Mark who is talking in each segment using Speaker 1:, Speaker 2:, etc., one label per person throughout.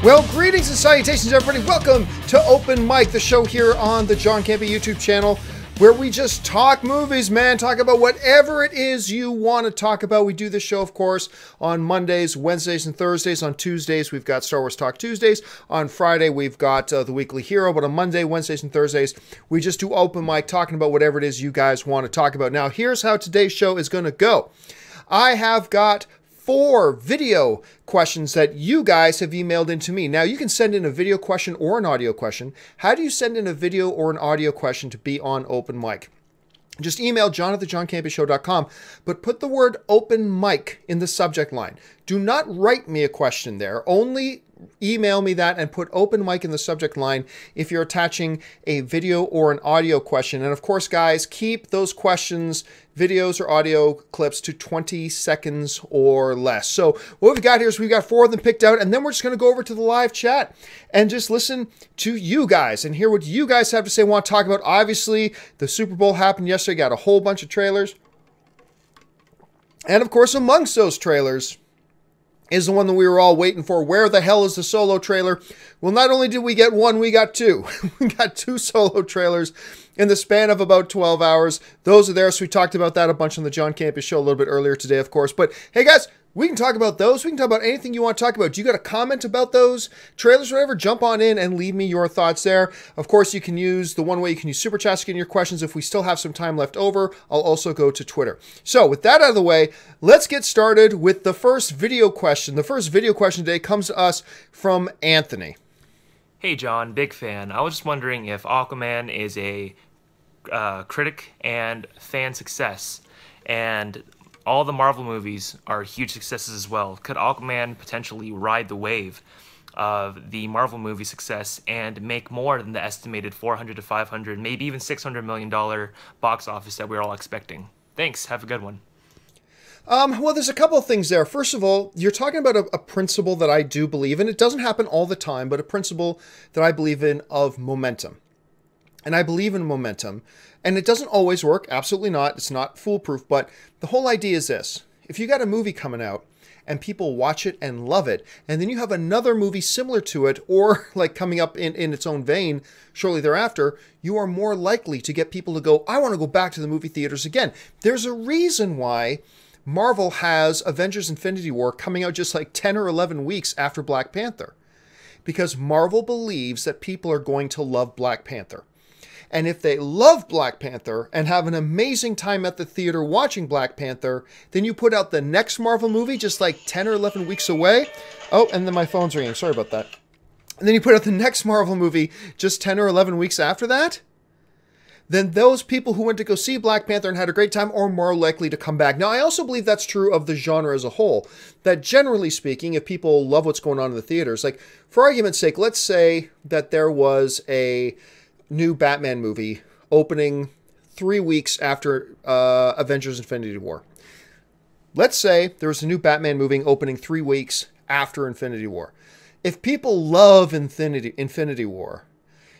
Speaker 1: Well, greetings and salutations, everybody. Welcome to Open Mic, the show here on the John Campea YouTube channel, where we just talk movies, man. Talk about whatever it is you want to talk about. We do this show, of course, on Mondays, Wednesdays, and Thursdays. On Tuesdays, we've got Star Wars Talk Tuesdays. On Friday, we've got The Weekly Hero. But on Monday, Wednesdays, and Thursdays, we just do Open Mic, talking about whatever it is you guys want to talk about. Now, here's how today's show is going to go. I have got 4 video questions that you guys have emailed into me. Now, you can send in a video question or an audio question. How do you send in a video or an audio question to be on Open Mic? Just email john@thejohncampeashow.com, but put the word Open Mic in the subject line. Do not write me a question there. Only email me that and put Open Mic in the subject line if you're attaching a video or an audio question. And of course, guys, keep those questions, videos or audio clips to 20 seconds or less. So what we've got here is we've got 4 of them picked out, and then we're just going to go over to the live chat and just listen to you guys and hear what you guys have to say, want to talk about. Obviously, the Super Bowl happened yesterday, got a whole bunch of trailers. And of course, amongst those trailers is the one that we were all waiting for. Where the hell is the Solo trailer? Well, not only did we get one, we got 2. We got 2 Solo trailers in the span of about 12 hours. Those are there, so we talked about that a bunch on the John Campea Show a little bit earlier today, of course. But hey, guys, we can talk about those. We can talk about anything you want to talk about. Do you got a comment about those trailers or whatever? Jump on in and leave me your thoughts there. Of course, you can use the one way you can use Super Chats to get in your questions. If we still have some time left over, I'll also go to Twitter. So with that out of the way, let's get started with the first video question. The first video question today comes to us from Anthony.
Speaker 2: Hey John, big fan. I was just wondering if Aquaman is a critic and fan success, and all the Marvel movies are huge successes as well. Could Aquaman potentially ride the wave of the Marvel movie success and make more than the estimated $400 to $500, maybe even $600 million box office that we're all expecting? Thanks. Have a good one.
Speaker 1: Well, there's a couple of things there. First of all, you're talking about a principle that I do believe in. It doesn't happen all the time, but a principle that I believe in of momentum. And I believe in momentum. And it doesn't always work. Absolutely not. It's not foolproof. But the whole idea is this. If you got a movie coming out and people watch it and love it, and then you have another movie similar to it or like coming up in its own vein shortly thereafter, you are more likely to get people to go, I want to go back to the movie theaters again. There's a reason why Marvel has Avengers Infinity War coming out just like 10 or 11 weeks after Black Panther. Because Marvel believes that people are going to love Black Panther. And if they love Black Panther and have an amazing time at the theater watching Black Panther, then you put out the next Marvel movie just like 10 or 11 weeks away. Oh, and then my phone's ringing. Sorry about that. And then you put out the next Marvel movie just 10 or 11 weeks after that. Then those people who went to go see Black Panther and had a great time are more likely to come back. Now, I also believe that's true of the genre as a whole. That generally speaking, if people love what's going on in the theaters, like for argument's sake, let's say that there was a new Batman movie opening 3 weeks after Avengers Infinity War. Let's say there was a new Batman movie opening 3 weeks after Infinity War. If people love Infinity War,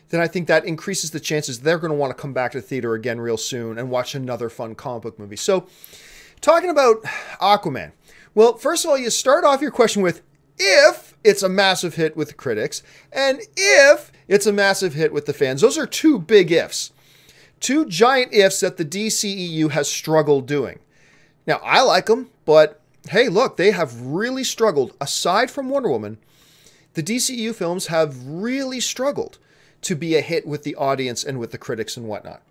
Speaker 1: then I think that increases the chances they're going to want to come back to the theater again real soon and watch another fun comic book movie. So, talking about Aquaman. Well, first of all, you start off your question with if it's a massive hit with the critics and if it's a massive hit with the fans. Those are 2 big ifs. 2 giant ifs that the DCEU has struggled doing. Now, I like them, but hey, look, they have really struggled. Aside from Wonder Woman, the DCEU films have really struggled to be a hit with the audience and with the critics and whatnot.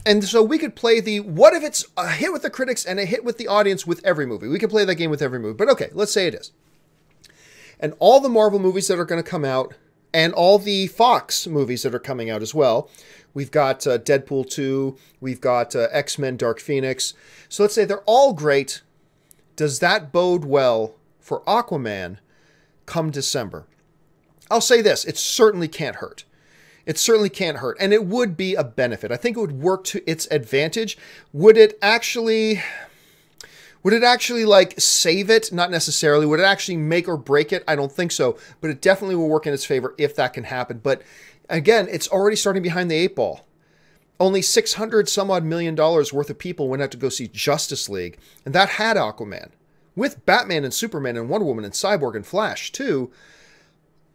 Speaker 1: And so we could play the, what if it's a hit with the critics and a hit with the audience with every movie? We could play that game with every movie. But okay, let's say it is. And all the Marvel movies that are going to come out, and all the Fox movies that are coming out as well. We've got Deadpool 2, we've got X-Men Dark Phoenix. So let's say they're all great. Does that bode well for Aquaman come December? I'll say this, it certainly can't hurt. It certainly can't hurt, and it would be a benefit. I think it would work to its advantage. Would it actually like save it? Not necessarily. Would it actually make or break it? I don't think so, but it definitely will work in its favor if that can happen. But again, it's already starting behind the 8 ball. Only $600 some odd million worth of people went out to go see Justice League, and that had Aquaman. with Batman and Superman and Wonder Woman and Cyborg and Flash too.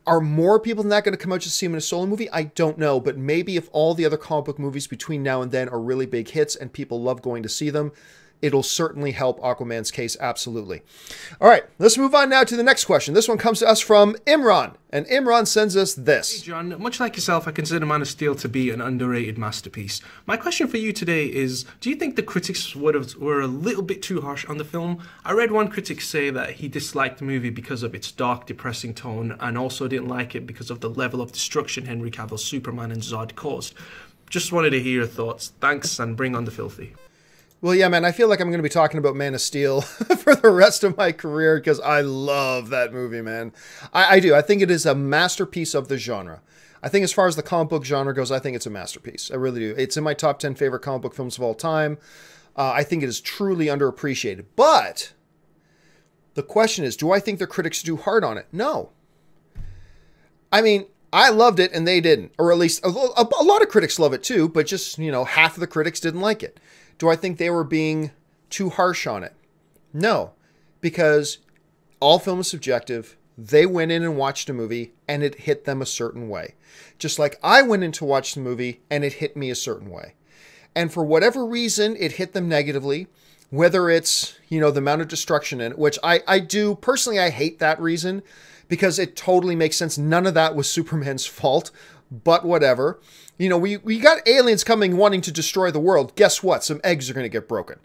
Speaker 1: Are more people than that going to come out to see him in a solo movie? I don't know, but maybe if all the other comic book movies between now and then are really big hits and people love going to see them, it'll certainly help Aquaman's case, absolutely. All right, let's move on now to the next question. This one comes to us from Imran, and Imran sends us this.
Speaker 3: Hey John, much like yourself, I consider Man of Steel to be an underrated masterpiece. My question for you today is, do you think the critics were a little bit too harsh on the film? I read one critic say that he disliked the movie because of its dark, depressing tone, and also didn't like it because of the level of destruction Henry Cavill's Superman and Zod caused. Just wanted to hear your thoughts. Thanks, and bring on the filthy.
Speaker 1: Well, yeah, man, I feel like I'm going to be talking about Man of Steel for the rest of my career because I love that movie, man. I do. I think it is a masterpiece of the genre. I think as far as the comic book genre goes, I think it's a masterpiece. I really do. It's in my top 10 favorite comic book films of all time. I think it is truly underappreciated. But the question is, do I think the critics are too hard on it? No. I mean, I loved it and they didn't. Or at least a lot of critics love it too, but just, half of the critics didn't like it. Do I think they were being too harsh on it? No, because all film is subjective. They went in and watched a movie and it hit them a certain way. Just like I went in to watch the movie and it hit me a certain way. And for whatever reason, it hit them negatively, whether it's, the amount of destruction in it, which I do. Personally, I hate that reason because it totally makes sense. None of that was Superman's fault, but whatever. We got aliens coming wanting to destroy the world. Guess what? Some eggs are going to get broken.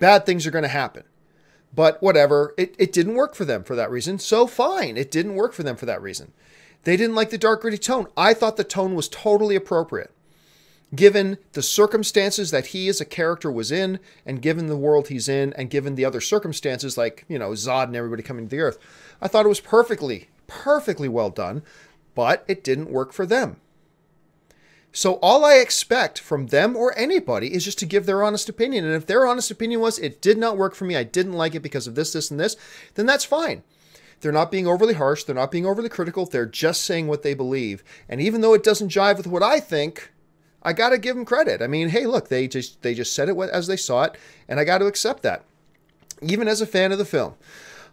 Speaker 1: Bad things are going to happen. But whatever, it didn't work for them for that reason. So fine, it didn't work for them for that reason. They didn't like the dark, gritty tone. I thought the tone was totally appropriate. Given the circumstances that he as a character was in, and given the world he's in, and given the other circumstances like, Zod and everybody coming to the Earth, I thought it was perfectly well done, but it didn't work for them. So all I expect from them or anybody is just to give their honest opinion. And if their honest opinion was, it did not work for me, I didn't like it because of this, this, and this, then that's fine. They're not being overly harsh. They're not being overly critical. They're just saying what they believe. And even though it doesn't jive with what I think, I got to give them credit. I mean, hey, look, they just said it as they saw it, and I got to accept that, even as a fan of the film.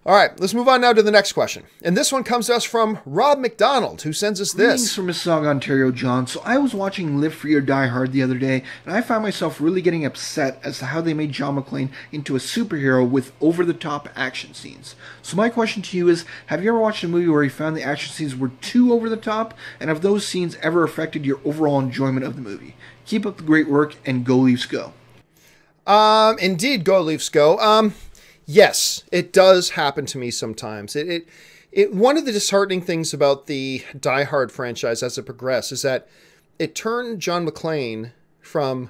Speaker 1: All right, let's move on now to the next question. And this one comes to us from Rob McDonald, who sends us this.
Speaker 4: Greetings from Mississauga, Ontario, John. So I was watching Live Free or Die Hard the other day, and I found myself really getting upset as to how they made John McClane into a superhero with over-the-top action scenes. So my question to you is, have you ever watched a movie where you found the action scenes were too over-the-top, and have those scenes ever affected your overall enjoyment of the movie? Keep up the great work, and go Leafs go.
Speaker 1: Indeed, go Leafs go. Yes, it does happen to me sometimes. One of the disheartening things about the Die Hard franchise as it progressed is that it turned John McClane from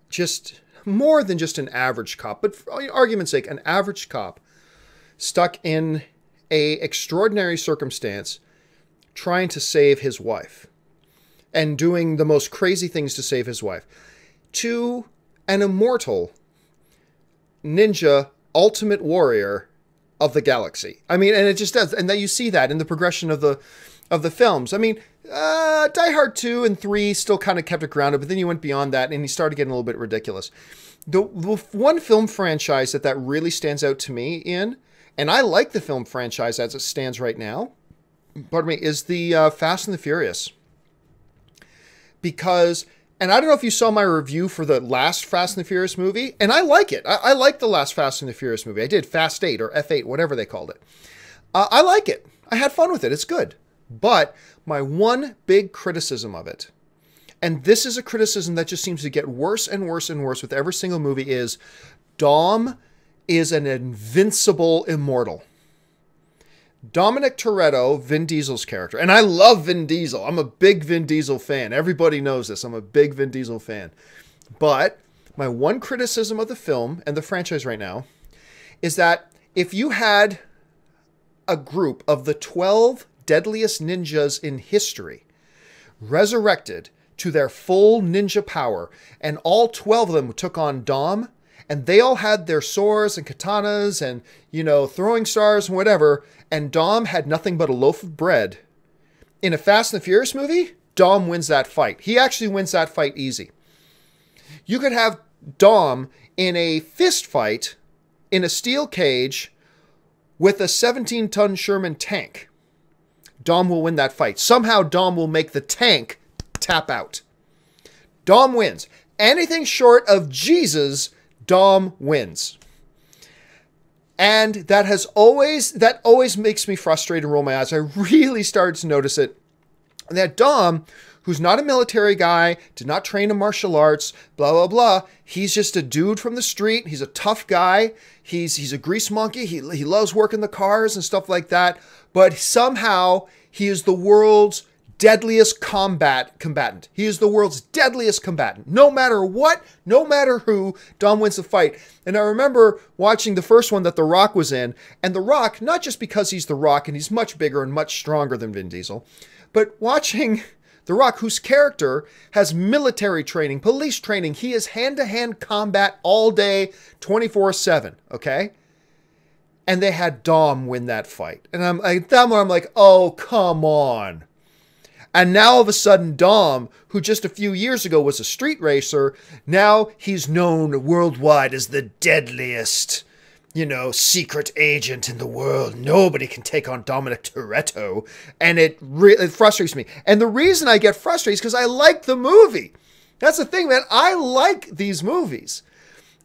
Speaker 1: just more than just an average cop, but for argument's sake, an average cop stuck in a extraordinary circumstance trying to save his wife and doing the most crazy things to save his wife, to an immortal ninja ultimate warrior of the galaxy. I mean, and it just does. And then you see that in the progression of the films. I mean, Die Hard 2 and 3 still kind of kept it grounded, but then you went beyond that and you started getting a little bit ridiculous. The one film franchise that really stands out to me in, and I like the film franchise as it stands right now, pardon me, is the Fast and the Furious. Because, and I don't know if you saw my review for the last Fast and the Furious movie, and I like it. I like the last Fast and the Furious movie. I did, Fast 8 or F8, whatever they called it. I like it. I had fun with it. It's good. But my one big criticism of it, and this is a criticism that just seems to get worse and worse and worse with every single movie, is Dom is an invincible immortal. Dominic Toretto, Vin Diesel's character, and I love Vin Diesel. I'm a big Vin Diesel fan. Everybody knows this. I'm a big Vin Diesel fan. But my one criticism of the film and the franchise right now is that if you had a group of the 12 deadliest ninjas in history resurrected to their full ninja power, and all 12 of them took on Dom, and they all had their swords and katanas and, throwing stars and whatever, and Dom had nothing but a loaf of bread. In a Fast and the Furious movie, Dom wins that fight. He actually wins that fight easy. You could have Dom in a fist fight in a steel cage with a 17-ton Sherman tank, Dom will win that fight. Somehow Dom will make the tank tap out. Dom wins. Anything short of Jesus, Dom wins. And that always makes me frustrated and roll my eyes. I really started to notice it. That Dom, who's not a military guy, did not train in martial arts, blah, blah, blah. He's just a dude from the street. He's a tough guy. He's a grease monkey. He loves working the cars and stuff like that. But somehow he is the world's deadliest combatant. He is the world's deadliest combatant. No matter what, no matter who, Dom wins the fight. And I remember watching the first one that The Rock was in, and The Rock, not just because he's The Rock and he's much bigger and much stronger than Vin Diesel, but watching The Rock, whose character has military training, police training. He is hand-to-hand combat all day, 24/7, okay? And they had Dom win that fight. And I'm like, oh, come on. And now all of a sudden, Dom, who just a few years ago was a street racer, now he's known worldwide as the deadliest, secret agent in the world. Nobody can take on Dominic Toretto. And it frustrates me. And the reason I get frustrated is because I like the movie. That's the thing, man. I like these movies.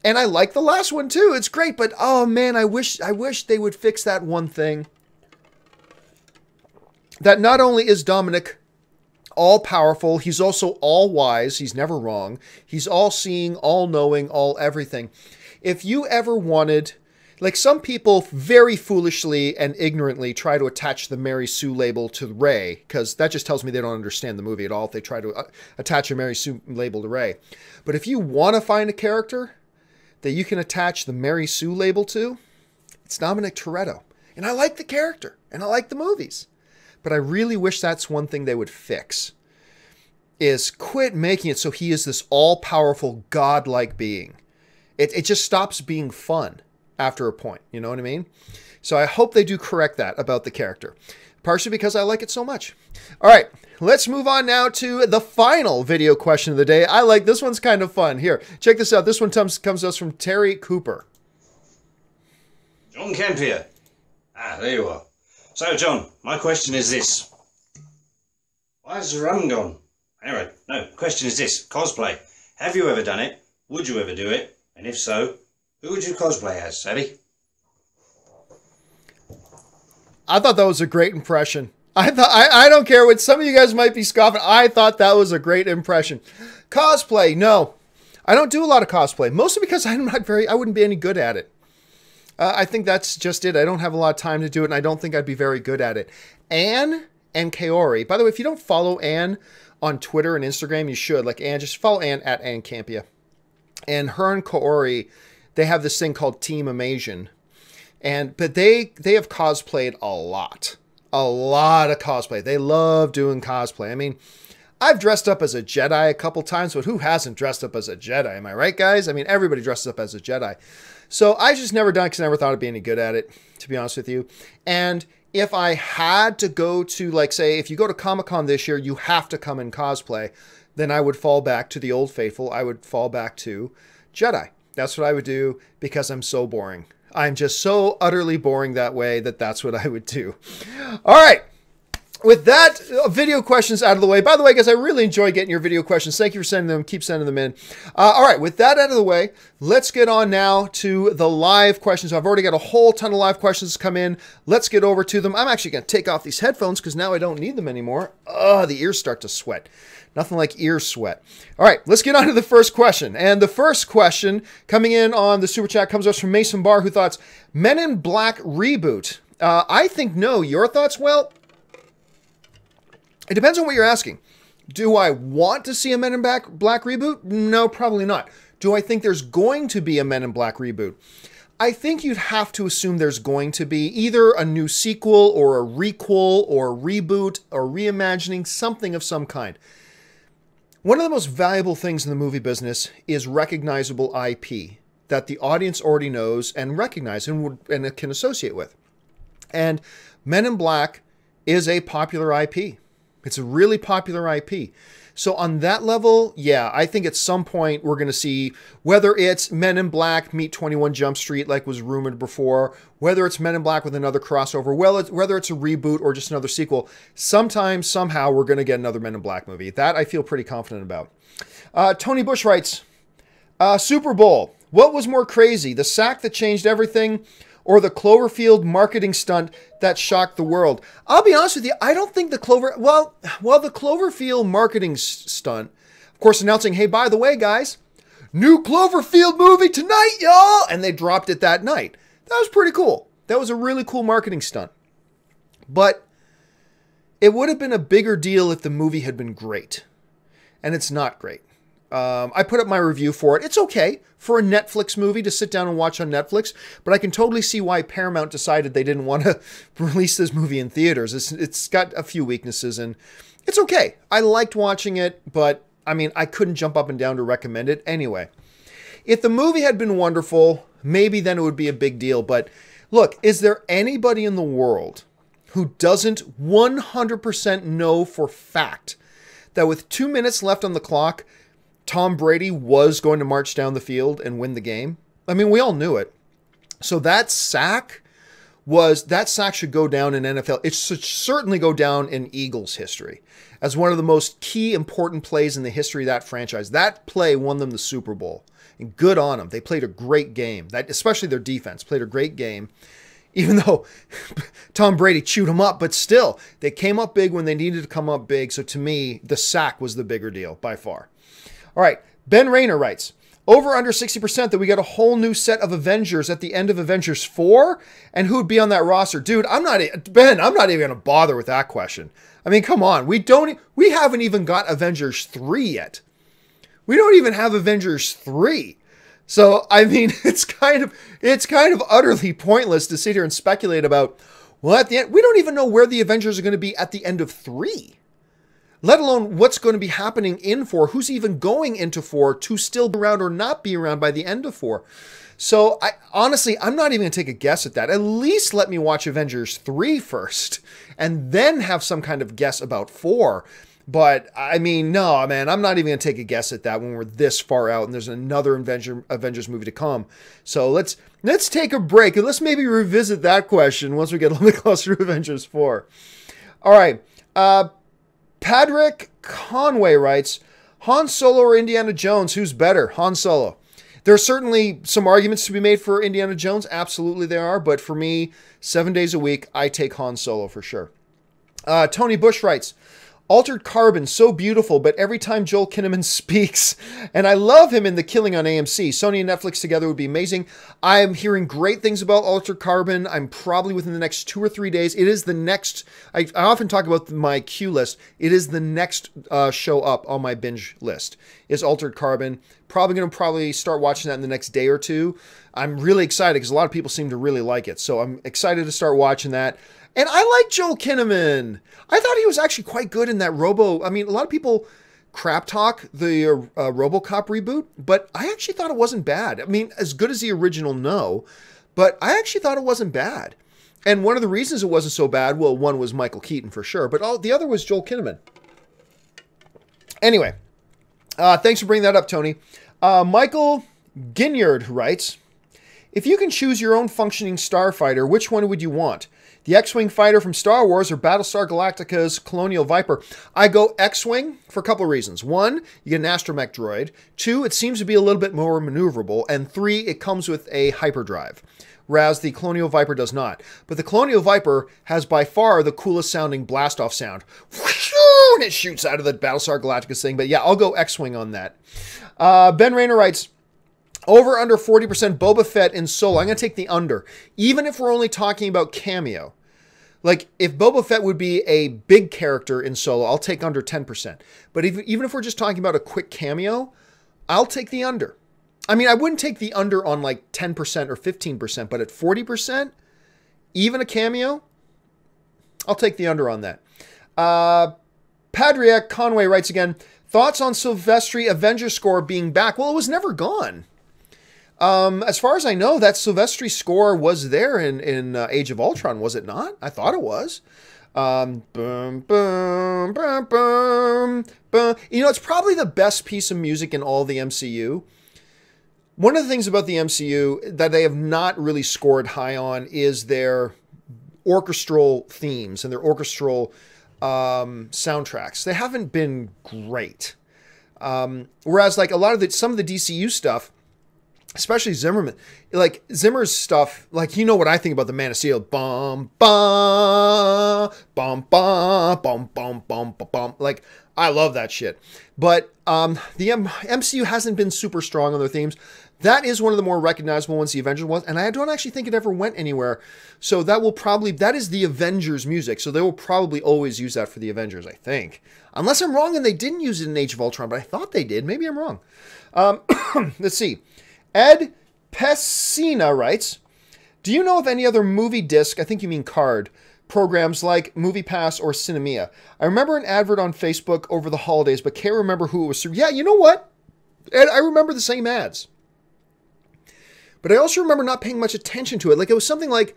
Speaker 1: And I like the last one too. It's great. But oh man, I wish they would fix that one thing. That not only is Dominic all powerful, he's also all wise. He's never wrong. He's all seeing, all knowing, all everything. If you ever wanted, like some people very foolishly and ignorantly try to attach the Mary Sue label to Rey, because that just tells me they don't understand the movie at all if they try to attach a Mary Sue label to Rey. But if you want to find a character that you can attach the Mary Sue label to, it's Dominic Toretto. And I like the character, and I like the movies. But I really wish that's one thing they would fix, is quit making it so he is this all-powerful, godlike being. It just stops being fun after a point. You know what I mean? So I hope they do correct that about the character. Partially because I like it so much. All right, let's move on now to the final video question of the day. I like this one's kind of fun. Here, check this out. This one comes to us from Terry Cooper.
Speaker 5: John Campea. There you are. So, John, my question is this. Why has the run gone? Anyway, no, question is this. Cosplay. Have you ever done it? Would you ever do it? And if so, who would you cosplay as, Savvy?
Speaker 1: I thought that was a great impression. I don't care what some of you guys might be scoffing. I thought that was a great impression. Cosplay, no. I don't do a lot of cosplay. Mostly because I wouldn't be any good at it. I think that's just it. I don't have a lot of time to do it, and I don't think I'd be very good at it. Anne and Kaori. By the way, if you don't follow Anne on Twitter and Instagram, you should. Like Anne, just follow Anne at Anne Campea. And her and Kaori, they have this thing called Team Amazing. But they have cosplayed a lot. A lot of cosplay. They love doing cosplay. I mean, I've dressed up as a Jedi a couple times, but who hasn't dressed up as a Jedi? Am I right, guys? I mean, everybody dresses up as a Jedi. So I just never done it because I never thought I'd be any good at it, to be honest with you. And if I had to go to, like, say, if you go to Comic-Con this year, you have to come in cosplay, then I would fall back to the old faithful. I would fall back to Jedi. That's what I would do because I'm so boring. I'm just so utterly boring that way that's what I would do. All right. With that, video questions out of the way. By the way, guys, I really enjoy getting your video questions. Thank you for sending them. Keep sending them in. All right, with that out of the way, let's get on now to the live questions. I've already got a whole ton of live questions come in. Let's get over to them. I'm actually going to take off these headphones because now I don't need them anymore. The ears start to sweat. Nothing like ear sweat. All right, let's get on to the first question. And the first question coming in on the Super Chat comes to us from Mason Barr, who thoughts, Men in Black reboot. I think no. Your thoughts? Well, it depends on what you're asking. Do I want to see a Men in Black reboot? No, probably not. Do I think there's going to be a Men in Black reboot? I think you'd have to assume there's going to be either a new sequel or a requel or a reboot or reimagining, something of some kind. One of the most valuable things in the movie business is recognizable IP that the audience already knows and recognizes and can associate with. And Men in Black is a popular IP. It's a really popular IP. So on that level, yeah, I think at some point we're going to see, whether it's Men in Black meet 21 Jump Street like was rumored before, whether it's Men in Black with another crossover, whether it's a reboot or just another sequel, sometime, somehow we're going to get another Men in Black movie. That I feel pretty confident about. Tony Bush writes, Super Bowl. What was more crazy, the sack that changed everything or the Cloverfield marketing stunt that shocked the world? I'll be honest with you, I don't think the Cloverfield marketing stunt, of course, announcing, hey, by the way, guys, new Cloverfield movie tonight, y'all, and they dropped it that night. That was pretty cool. That was a really cool marketing stunt. But it would have been a bigger deal if the movie had been great. And it's not great. I put up my review for it. It's okay for a Netflix movie to sit down and watch on Netflix, but I can totally see why Paramount decided they didn't want to release this movie in theaters. It's got a few weaknesses, and it's okay. I liked watching it, but I mean, I couldn't jump up and down to recommend it anyway. If the movie had been wonderful, maybe then it would be a big deal. But look, is there anybody in the world who doesn't 100% know for fact that with 2 minutes left on the clock, Tom Brady was going to march down the field and win the game? I mean, we all knew it. So that sack should go down in NFL. It should certainly go down in Eagles history as one of the most key important plays in the history of that franchise. That play won them the Super Bowl. And good on them. They played a great game. Especially their defense played a great game. Even though Tom Brady chewed them up, but still, they came up big when they needed to come up big. So to me, the sack was the bigger deal by far. All right, Ben Rayner writes, over under 60% that we get a whole new set of Avengers at the end of Avengers 4, and who would be on that roster? Dude, I'm not even going to bother with that question. I mean, come on, we haven't even got Avengers 3 yet. We don't even have Avengers 3. So, I mean, it's kind of utterly pointless to sit here and speculate about, well, at the end, we don't even know where the Avengers are going to be at the end of 3. Let alone what's going to be happening in 4, who's even going into 4 to still be around or not be around by the end of 4. So, honestly, I'm not even going to take a guess at that. At least let me watch Avengers 3 first, and then have some kind of guess about 4. But, I mean, no, man, I'm not even going to take a guess at that when we're this far out and there's another Avengers movie to come. So let's take a break and let's maybe revisit that question once we get a little bit closer to Avengers 4. All right. Patrick Conway writes, Han Solo or Indiana Jones, who's better? Han Solo. There are certainly some arguments to be made for Indiana Jones. Absolutely there are. But for me, 7 days a week, I take Han Solo for sure. Tony Bush writes, Altered Carbon, so beautiful, but every time Joel Kinnaman speaks, and I love him in The Killing on AMC. Sony and Netflix together would be amazing. I am hearing great things about Altered Carbon. I'm probably within the next 2 or 3 days. It is the next, I often talk about my queue list. It is the next show up on my binge list, is Altered Carbon. Probably going to start watching that in the next day or two. I'm really excited because a lot of people seem to really like it. So I'm excited to start watching that. And I like Joel Kinnaman. I thought he was actually quite good in that a lot of people crap talk the RoboCop reboot, but I actually thought it wasn't bad. I mean, as good as the original, no, but I actually thought it wasn't bad. And one of the reasons it wasn't so bad, well, one was Michael Keaton for sure, but the other was Joel Kinnaman. Anyway, thanks for bringing that up, Tony. Michael Ginyard writes, if you can choose your own functioning starfighter, which one would you want? The X-Wing fighter from Star Wars or Battlestar Galactica's Colonial Viper? I go X-Wing for a couple of reasons. 1, you get an astromech droid. 2, it seems to be a little bit more maneuverable. And 3, it comes with a hyperdrive, whereas the Colonial Viper does not. But the Colonial Viper has by far the coolest sounding blast-off sound. And it shoots out of the Battlestar Galactica thing. But yeah, I'll go X-Wing on that. Ben Rayner writes, over under 40% Boba Fett in Solo. I'm going to take the under. Even if we're only talking about cameo. Like, if Boba Fett would be a big character in Solo, I'll take under 10%. But even if we're just talking about a quick cameo, I'll take the under. I mean, I wouldn't take the under on like 10% or 15%, but at 40%, even a cameo, I'll take the under on that. Padriak Conway writes again, thoughts on Silvestri Avenger score being back? Well, it was never gone. As far as I know, that Silvestri score was there in Age of Ultron, was it not? I thought it was. Boom, boom, boom, boom, boom. You know, it's probably the best piece of music in all the MCU. One of the things about the MCU that they have not really scored high on is their orchestral themes and their orchestral soundtracks. They haven't been great. Whereas like some of the DCU stuff, especially Zimmerman, like Zimmer's stuff, like, you know what I think about the Man of Steel, bum, bum, bum, bum, bum, bum, bum, bum, bum. Like, I love that shit. But the MCU hasn't been super strong on their themes. That is one of the more recognizable ones, the Avengers was, and I don't actually think it ever went anywhere. So that is the Avengers music. So they will probably always use that for the Avengers, I think. Unless I'm wrong and they didn't use it in Age of Ultron, but I thought they did. Maybe I'm wrong. Let's see. Ed Pessina writes, do you know of any other movie disc, I think you mean card, programs like MoviePass or Cinemia? I remember an advert on Facebook over the holidays, but can't remember who it was through. Yeah, you know what, Ed, I remember the same ads. But I also remember not paying much attention to it. Like, it was something like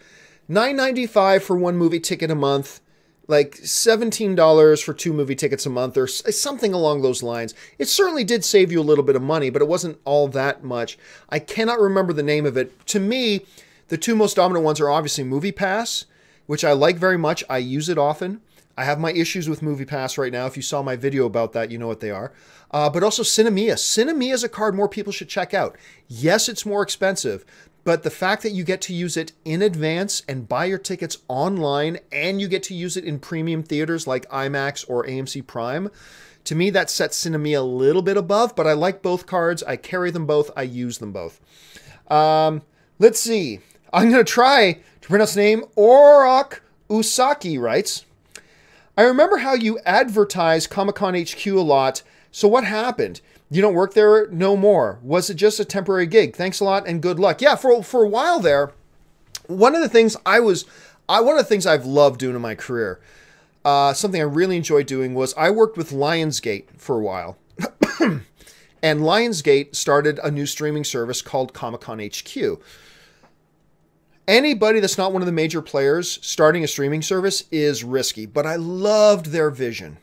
Speaker 1: $9.95 for one movie ticket a month, like $17 for 2 movie tickets a month, or something along those lines. It certainly did save you a little bit of money, but it wasn't all that much. I cannot remember the name of it. To me, the two most dominant ones are obviously MoviePass, which I like very much. I use it often. I have my issues with MoviePass right now. If you saw my video about that, you know what they are. But also Cinemia. Cinemia is a card more people should check out. Yes, it's more expensive, but the fact that you get to use it in advance and buy your tickets online, and you get to use it in premium theaters like IMAX or AMC Prime, to me that sets Cinemia a little bit above, but I like both cards. I carry them both. I use them both. Let's see. I'm going to try to pronounce the name. Orak Usaki writes, I remember how you advertise Comic-Con HQ a lot. So what happened? You don't work there no more. Was it just a temporary gig? Thanks a lot and good luck. Yeah, for a while there, one of the things I've loved doing in my career, something I really enjoyed doing, was I worked with Lionsgate for a while. And Lionsgate started a new streaming service called Comic-Con HQ. Anybody that's not one of the major players starting a streaming service is risky, but I loved their vision.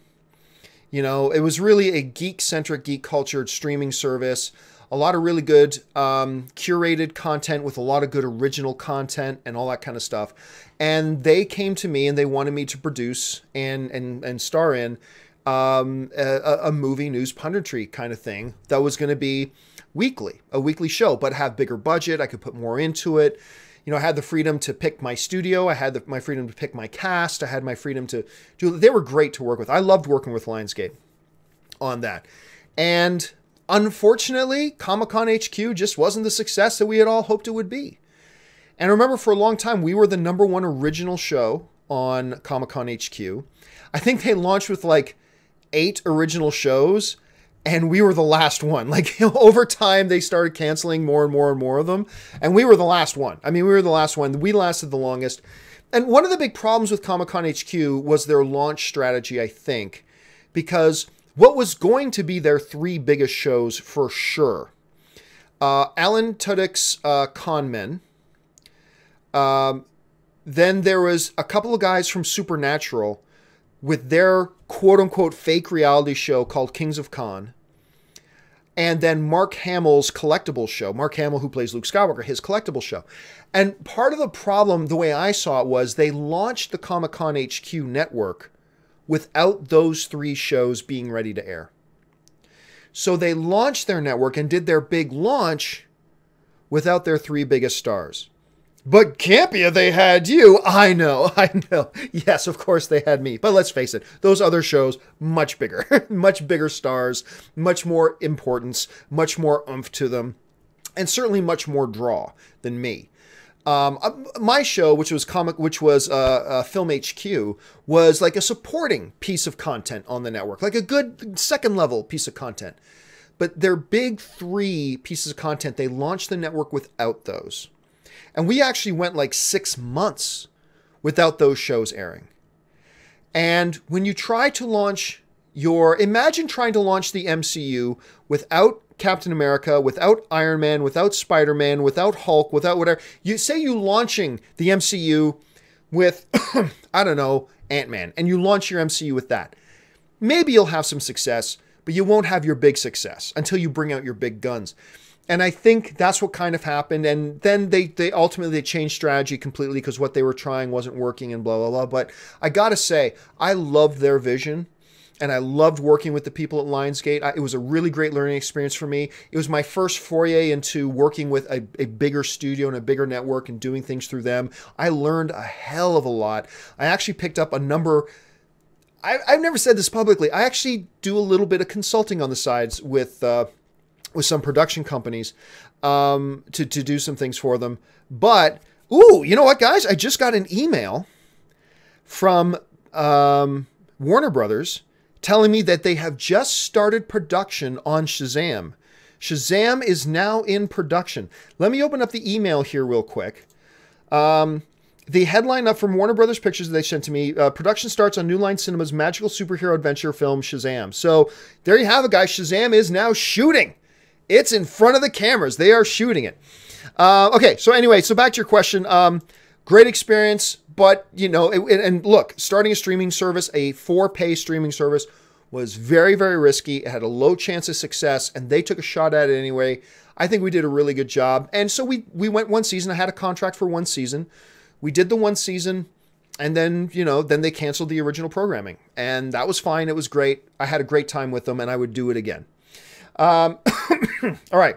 Speaker 1: You know, it was really a geek-centric, geek-cultured streaming service. A lot of really good curated content with a lot of good original content and all that kind of stuff. And they came to me and they wanted me to produce and star in a movie news punditry kind of thing that was going to be weekly, a weekly show, but have bigger budget. I could put more into it. You know, I had the freedom to pick my studio. I had my freedom to pick my cast. I had my freedom to do. They were great to work with. I loved working with Lionsgate on that. And unfortunately, Comic-Con HQ just wasn't the success that we had all hoped it would be. And I remember for a long time, we were the #1 original show on Comic-Con HQ. I think they launched with like 8 original shows, and we were the last one. Like, over time, they started canceling more and more and more of them. And we were the last one. I mean, we were the last one. We lasted the longest. And one of the big problems with Comic-Con HQ was their launch strategy, I think. Because what was going to be their 3 biggest shows for sure. Alan Tudyk's Con Men. Then there was a couple of guys from Supernatural with their quote-unquote fake reality show called Kings of Con. And then Mark Hamill's collectible show. Mark Hamill, who plays Luke Skywalker, his collectible show. And part of the problem, the way I saw it, was they launched the Comic-Con HQ network without those 3 shows being ready to air. So they launched their network and did their big launch without their 3 biggest stars. But Campea, they had you. I know. Yes, of course they had me. But let's face it, those other shows, much bigger. Much bigger stars, much more importance, much more oomph to them, and certainly much more draw than me. My show, which was Film HQ, was like a supporting piece of content on the network, like a good second-level piece of content. But their big 3 pieces of content, they launched the network without those. And we actually went like 6 months without those shows airing. And when you try to launch imagine trying to launch the MCU without Captain America, without Iron Man, without Spider-Man, without Hulk, without whatever. You say you launching the MCU with, I don't know, Ant-Man, and you launch your MCU with that. Maybe you'll have some success, but you won't have your big success until you bring out your big guns. And I think that's what kind of happened. And then they ultimately changed strategy completely because what they were trying wasn't working and blah, blah, blah. But I got to say, I loved their vision. And I loved working with the people at Lionsgate. It was a really great learning experience for me. It was my first foray into working with a bigger studio and a bigger network and doing things through them. I learned a hell of a lot. I actually picked up a number. I've never said this publicly. I actually do a little bit of consulting on the sides with some production companies to do some things for them. But, ooh, you know what, guys? I just got an email from Warner Brothers telling me that they have just started production on Shazam. Shazam is now in production. Let me open up the email here real quick. The headline up from Warner Brothers Pictures that they sent to me, production starts on New Line Cinema's magical superhero adventure film Shazam. So there you have it, guys. Shazam is now shooting. It's in front of the cameras. They are shooting it. Okay, so anyway, so back to your question. Great experience, but, you know, and look, starting a streaming service, a for-pay streaming service, was very, very risky. It had a low chance of success, and they took a shot at it anyway. I think we did a really good job. And so we went one season. I had a contract for one season. We did the one season, and then, you know, then they canceled the original programming. And that was fine. It was great. I had a great time with them, and I would do it again. All right.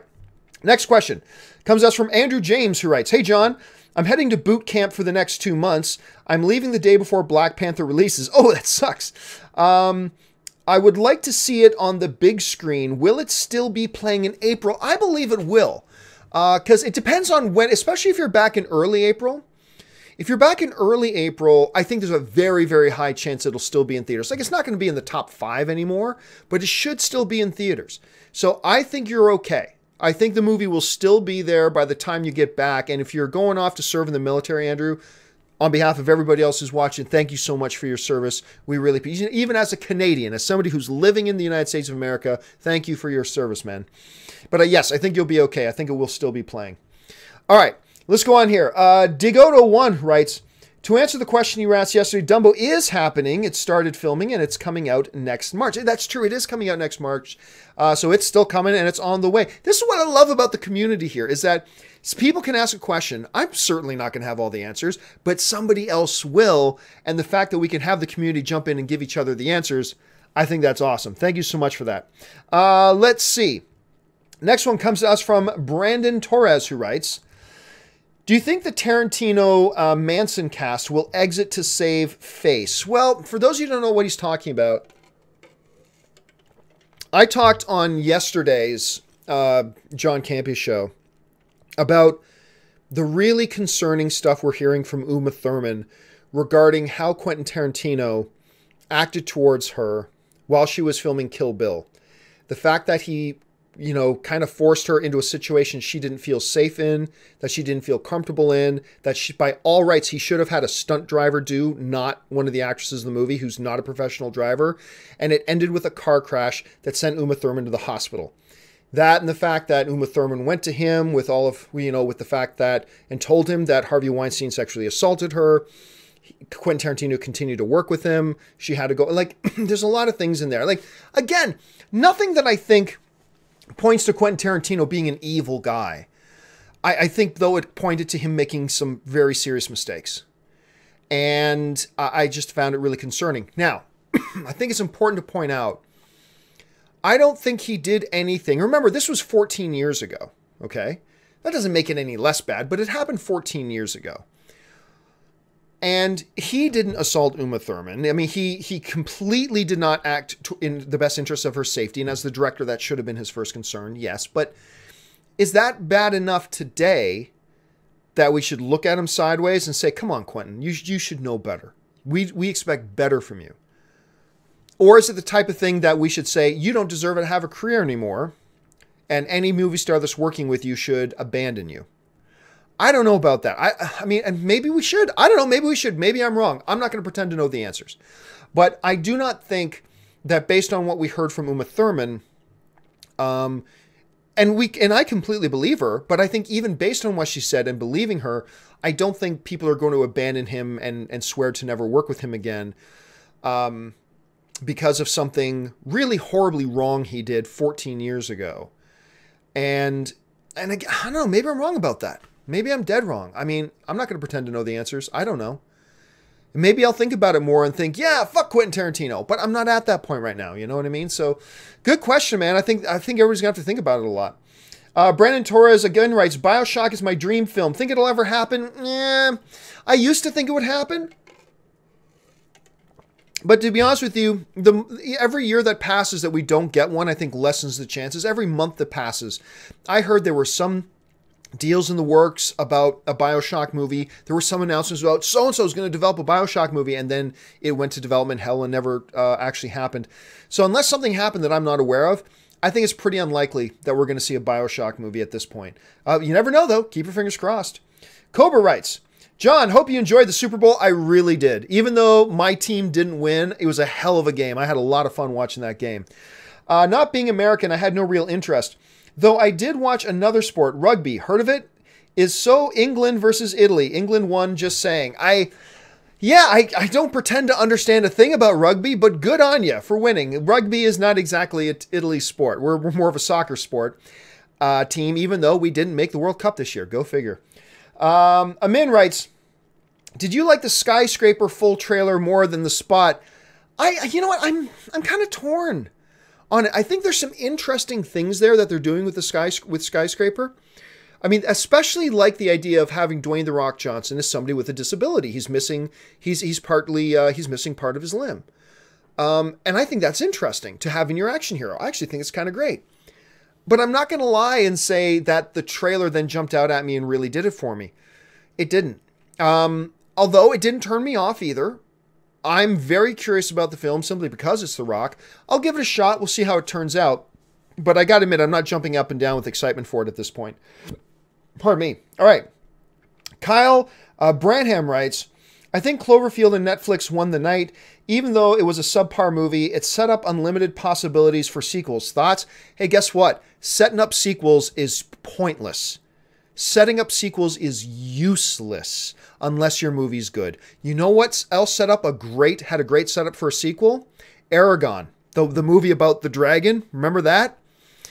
Speaker 1: Next question comes us from Andrew James, who writes, "Hey, John, I'm heading to boot camp for the next 2 months. I'm leaving the day before Black Panther releases." Oh, that sucks. I would like to see it on the big screen. Will it still be playing in April? I believe it will. Because it depends on when, especially if you're back in early April. If you're back in early April, I think there's a very, very high chance it'll still be in theaters. Like, it's not going to be in the top 5 anymore, but it should still be in theaters. So I think you're okay. I think the movie will still be there by the time you get back. And if you're going off to serve in the military, Andrew, on behalf of everybody else who's watching, thank you so much for your service. We really, even as a Canadian, as somebody who's living in the United States of America, thank you for your service, man. But yes, I think you'll be okay. I think it will still be playing. All right, let's go on here. Digoto1 writes, "To answer the question you asked yesterday, Dumbo is happening. It started filming and it's coming out next March." That's true. It is coming out next March. So it's still coming and it's on the way. This is what I love about the community here, is that people can ask a question. I'm certainly not going to have all the answers, but somebody else will. And the fact that we can have the community jump in and give each other the answers, I think that's awesome. Thank you so much for that. Let's see. Next one comes to us from Brandon Torres, who writes, "Do you think the Tarantino Manson cast will exit to save face?" Well, for those of you who don't know what he's talking about, I talked on yesterday's John Campea show about the really concerning stuff we're hearing from Uma Thurman regarding how Quentin Tarantino acted towards her while she was filming Kill Bill. The fact that he, you know, kind of forced her into a situation she didn't feel safe in, that she didn't feel comfortable in, that she, by all rights, he should have had a stunt driver do, not one of the actresses in the movie who's not a professional driver. And it ended with a car crash that sent Uma Thurman to the hospital. That and the fact that Uma Thurman went to him with all of, you know, with the fact that, and told him that Harvey Weinstein sexually assaulted her. Quentin Tarantino continued to work with him. She had to go, like, there's a lot of things in there. Like, again, nothing that I think points to Quentin Tarantino being an evil guy. I think, though, it pointed to him making some very serious mistakes. And I just found it really concerning. Now, I think it's important to point out, I don't think he did anything. Remember, this was 14 years ago, okay? That doesn't make it any less bad, but it happened 14 years ago. And he didn't assault Uma Thurman. I mean, he completely did not act in the best interest of her safety. And as the director, that should have been his first concern, yes. But is that bad enough today that we should look at him sideways and say, come on, Quentin, you should know better. We expect better from you. Or is it the type of thing that we should say, you don't deserve to have a career anymore, and any movie star that's working with you should abandon you? I don't know about that. I mean, and maybe we should. I don't know. Maybe we should. Maybe I'm wrong. I'm not going to pretend to know the answers. But I do not think that based on what we heard from Uma Thurman, and and I completely believe her, but I think even based on what she said and believing her, I don't think people are going to abandon him and swear to never work with him again, because of something really horribly wrong he did 14 years ago. And again, I don't know, maybe I'm wrong about that. Maybe I'm dead wrong. I mean, I'm not going to pretend to know the answers. I don't know. Maybe I'll think about it more and think, yeah, fuck Quentin Tarantino. But I'm not at that point right now. You know what I mean? So, good question, man. I think everybody's going to have to think about it a lot. Brandon Torres again writes, BioShock is my dream film. Think it'll ever happen? I used to think it would happen. But to be honest with you, every year that passes that we don't get one, I think lessens the chances. Every month that passes. I heard there were some deals in the works about a BioShock movie. There were some announcements about so-and-so is going to develop a BioShock movie, and then it went to development hell and never actually happened. So unless something happened that I'm not aware of, I think it's pretty unlikely that we're going to see a BioShock movie at this point. You never know, though. Keep your fingers crossed. Cobra writes, John, hope you enjoyed the Super Bowl. I really did. Even though my team didn't win, it was a hell of a game. I had a lot of fun watching that game. Not being American, I had no real interest. Though I did watch another sport, rugby. Heard of it? Is so England versus Italy. England won, just saying. I don't pretend to understand a thing about rugby, but good on you for winning. Rugby is not exactly Italy's sport. We're more of a soccer sport team, even though we didn't make the World Cup this year. Go figure. Amin writes, did you like the Skyscraper full trailer more than the spot? You know what? I'm kind of torn on it. I think there's some interesting things there that they're doing with Skyscraper. I mean, especially like the idea of having Dwayne "The Rock" Johnson as somebody with a disability. He's missing he's missing part of his limb. And I think that's interesting to have in your action hero. I actually think it's kind of great. But I'm not going to lie and say that the trailer then jumped out at me and really did it for me. It didn't. Although it didn't turn me off either. I'm very curious about the film simply because it's The Rock. I'll give it a shot. We'll see how it turns out. But I got to admit, I'm not jumping up and down with excitement for it at this point. Pardon me. All right. Kyle Branham writes, I think Cloverfield and Netflix won the night. Even though it was a subpar movie, it set up unlimited possibilities for sequels. Thoughts? Hey, guess what? Setting up sequels is pointless. Setting up sequels is useless unless your movie's good. You know what else had a great setup for a sequel? Aragon, the movie about the dragon. Remember that?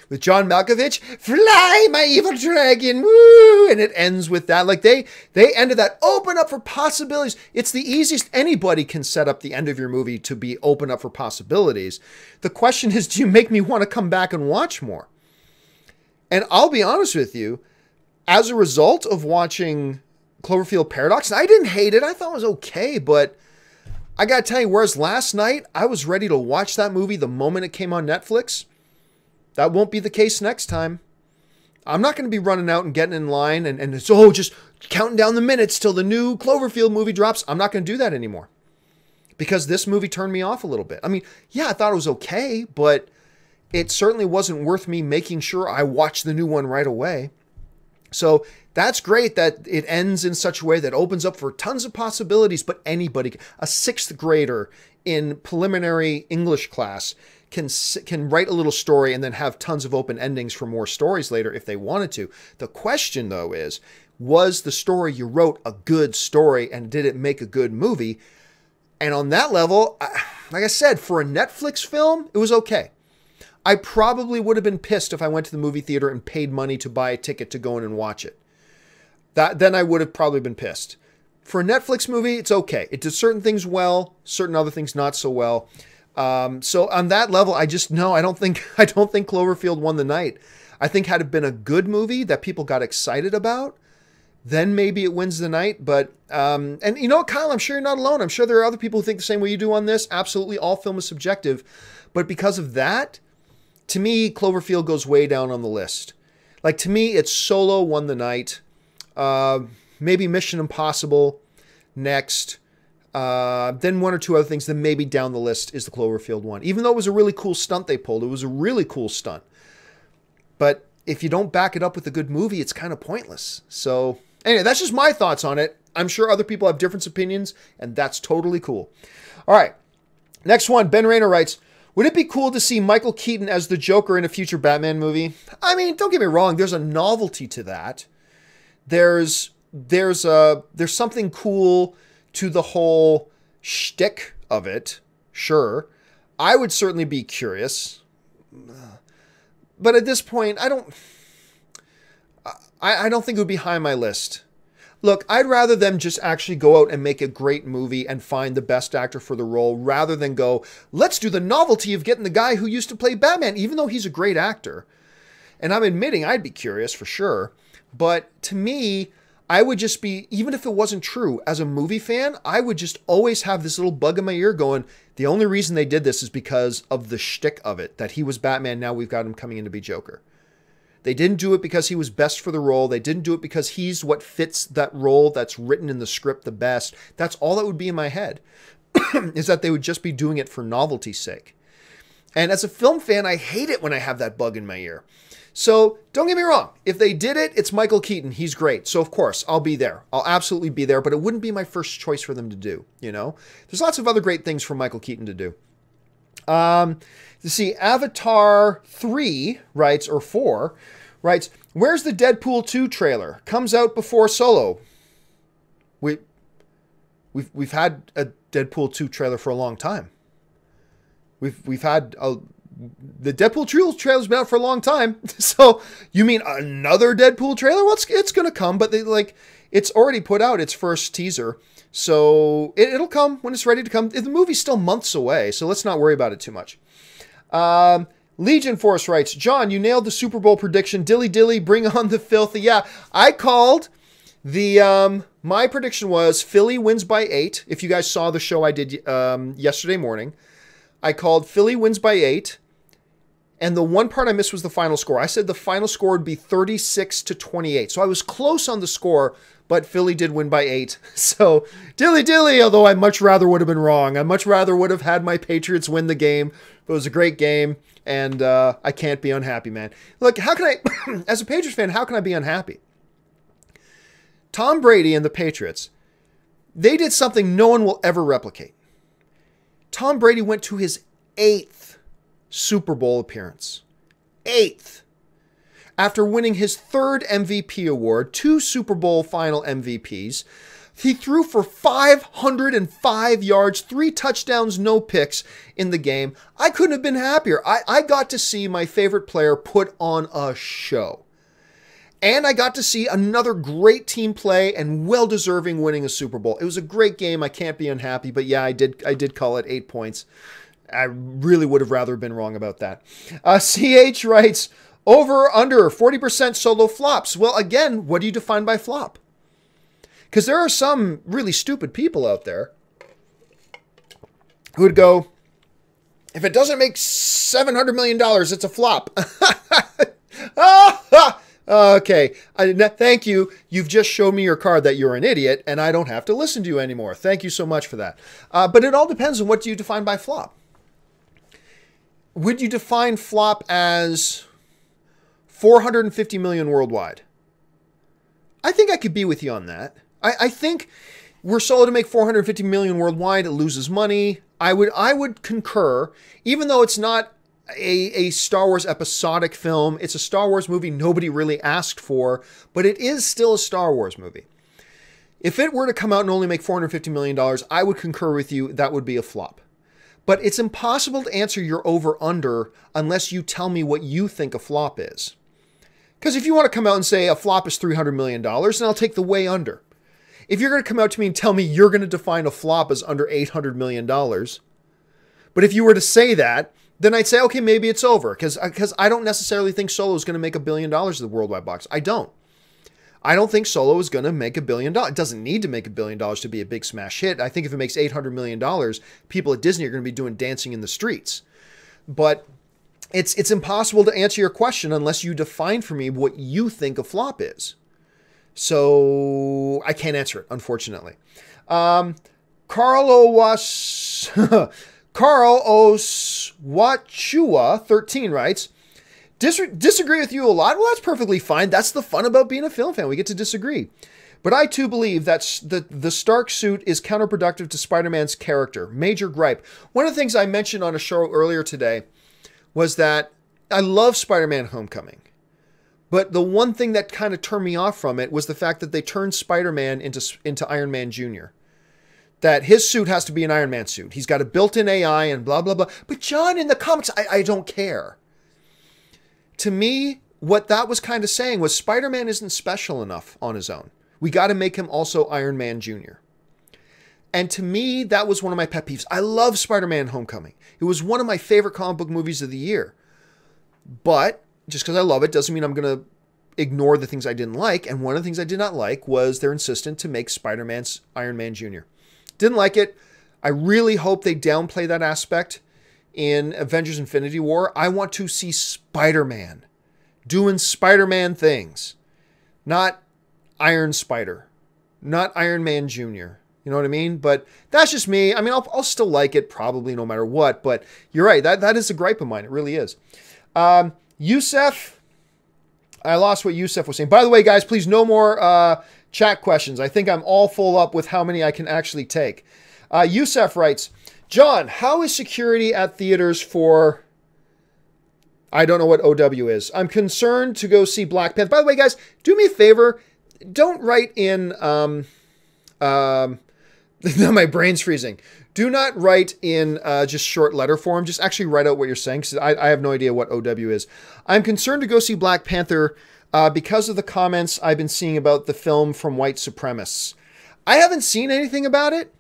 Speaker 1: With John Malkovich, fly, my evil dragon, woo! And it ends with that. Like they ended that, open up for possibilities. It's the easiest. Anybody can set up the end of your movie to be open up for possibilities. The question is, do you make me want to come back and watch more? And I'll be honest with you, as a result of watching Cloverfield Paradox, and I didn't hate it. I thought it was okay, but I got to tell you, whereas last night, I was ready to watch that movie the moment it came on Netflix. That won't be the case next time. I'm not going to be running out and getting in line and just counting down the minutes till the new Cloverfield movie drops. I'm not going to do that anymore because this movie turned me off a little bit. I mean, yeah, I thought it was okay, but it certainly wasn't worth me making sure I watched the new one right away. So that's great that it ends in such a way that opens up for tons of possibilities, but anybody, a sixth grader in preliminary English class, can write a little story and then have tons of open endings for more stories later if they wanted to. The question, though, is, was the story you wrote a good story and did it make a good movie? And on that level, like I said, for a Netflix film, it was okay. I probably would have been pissed if I went to the movie theater and paid money to buy a ticket to go in and watch it. Then I would have probably been pissed. For a Netflix movie, it's okay. It does certain things well, certain other things not so well. So on that level, I don't think Cloverfield won the night. I think had it been a good movie that people got excited about, then maybe it wins the night. But, and you know, Kyle, I'm sure you're not alone. I'm sure there are other people who think the same way you do on this. Absolutely. All film is subjective. But because of that, to me, Cloverfield goes way down on the list. Like, to me, it's Solo won the night. Maybe Mission Impossible next. Then one or two other things, then maybe down the list is the Cloverfield one. Even though it was a really cool stunt they pulled. It was a really cool stunt. But if you don't back it up with a good movie, it's kind of pointless. So anyway, that's just my thoughts on it. I'm sure other people have different opinions, and that's totally cool. All right. Next one, Ben Rayner writes, Would it be cool to see Michael Keaton as the Joker in a future Batman movie? I mean, don't get me wrong. There's a novelty to that. There's something cool to the whole shtick of it. Sure. I would certainly be curious. But at this point, I don't think it would be high on my list. Look, I'd rather them just actually go out and make a great movie and find the best actor for the role rather than go, let's do the novelty of getting the guy who used to play Batman, even though he's a great actor. And I'm admitting I'd be curious for sure. But to me, I would just be, even if it wasn't true, as a movie fan, I would just always have this little bug in my ear going, the only reason they did this is because of the shtick of it, that he was Batman, now we've got him coming in to be Joker. They didn't do it because he was best for the role. They didn't do it because he's what fits that role that's written in the script the best. That's all that would be in my head, is that they would just be doing it for novelty's sake. And as a film fan, I hate it when I have that bug in my ear. So don't get me wrong. If they did it, it's Michael Keaton. He's great. So of course, I'll be there. I'll absolutely be there, but it wouldn't be my first choice for them to do, you know? There's lots of other great things for Michael Keaton to do. You see, Avatar 3 writes, or 4, writes, where's the Deadpool 2 trailer? Comes out before Solo. We've had a Deadpool 2 trailer for a long time. We've had the Deadpool 2 trailer's been out for a long time. So you mean another Deadpool trailer? Well, it's going to come, but it's already put out its first teaser. So it'll come when it's ready to come. The movie's still months away, so let's not worry about it too much. Legion Force writes, John, you nailed the Super Bowl prediction. Dilly dilly, bring on the filthy. Yeah, I called the, my prediction was Philly wins by 8. If you guys saw the show I did yesterday morning, I called Philly wins by 8. And the one part I missed was the final score. I said the final score would be 36-28. So I was close on the score, but Philly did win by 8. So dilly dilly, although I much rather would have been wrong. I much rather would have had my Patriots win the game. It was a great game, and I can't be unhappy, man. Look, how can I, as a Patriots fan, how can I be unhappy? Tom Brady and the Patriots, they did something no one will ever replicate. Tom Brady went to his 8th Super Bowl appearance. 8th. After winning his 3rd MVP award, 2 Super Bowl final MVPs, he threw for 505 yards, 3 touchdowns, no picks in the game. I couldn't have been happier. I got to see my favorite player put on a show. And I got to see another great team play and well-deserving winning a Super Bowl. It was a great game. I can't be unhappy, but yeah, I did call it 8 points. I really would have rather been wrong about that. CH writes, over, under, 40% solo flops. Well, again, what do you define by flop? Because there are some really stupid people out there who would go, if it doesn't make $700 million, it's a flop. Okay, thank you. You've just shown me your card that you're an idiot, and I don't have to listen to you anymore. Thank you so much for that. But it all depends on what do you define by flop. Would you define flop as 450 million worldwide? I think I could be with you on that. I think we're Solo to make 450 million worldwide. It loses money. I would concur, even though it's not a Star Wars episodic film. It's a Star Wars movie nobody really asked for, but it is still a Star Wars movie. If it were to come out and only make $450 million, I would concur with you. That would be a flop. But it's impossible to answer your over-under unless you tell me what you think a flop is. Because if you want to come out and say a flop is $300 million, then I'll take the way under. If you're going to come out to me and tell me you're going to define a flop as under $800 million, but if you were to say that, then I'd say, okay, maybe it's over. Because I don't necessarily think Solo is going to make $1 billion at the worldwide box. I don't. I don't think Solo is going to make $1 billion. It doesn't need to make $1 billion to be a big smash hit. I think if it makes $800 million, people at Disney are going to be doing dancing in the streets. But it's impossible to answer your question unless you define for me what you think a flop is. So I can't answer it, unfortunately. Carl Oswachua 13 writes, disagree with you a lot. Well, that's perfectly fine. That's the fun about being a film fan. We get to disagree. But I too believe that the Stark suit is counterproductive to Spider-Man's character. Major gripe. One of the things I mentioned on a show earlier today was that I love Spider-Man Homecoming. But the one thing that kind of turned me off from it was the fact that they turned Spider-Man into Iron Man Jr. That his suit has to be an Iron Man suit. He's got a built-in AI and blah, blah, blah. But John, in the comics, I don't care. To me, what that was kind of saying was Spider-Man isn't special enough on his own. We got to make him also Iron Man Jr. And to me, that was one of my pet peeves. I love Spider-Man Homecoming. It was one of my favorite comic book movies of the year. But just because I love it doesn't mean I'm going to ignore the things I didn't like. And one of the things I did not like was their insistence to make Spider-Man's Iron Man Jr. Didn't like it. I really hope they downplay that aspect in Avengers Infinity War. I want to see Spider-Man doing Spider-Man things. Not Iron Spider. Not Iron Man Jr. You know what I mean? But that's just me. I mean, I'll still like it probably no matter what. But you're right. That is a gripe of mine. It really is. Yusef. I lost what Yusef was saying. By the way, guys, please no more chat questions. I think I'm all full up with how many I can actually take. Yusef writes, John, how is security at theaters for... I don't know what OW is. I'm concerned to go see Black Panther. By the way, guys, do me a favor. Don't write in... my brain's freezing. Do not write in just short letter form. Just actually write out what you're saying, because I have no idea what OW is. I'm concerned to go see Black Panther because of the comments I've been seeing about the film from white supremacists. I haven't seen anything about it.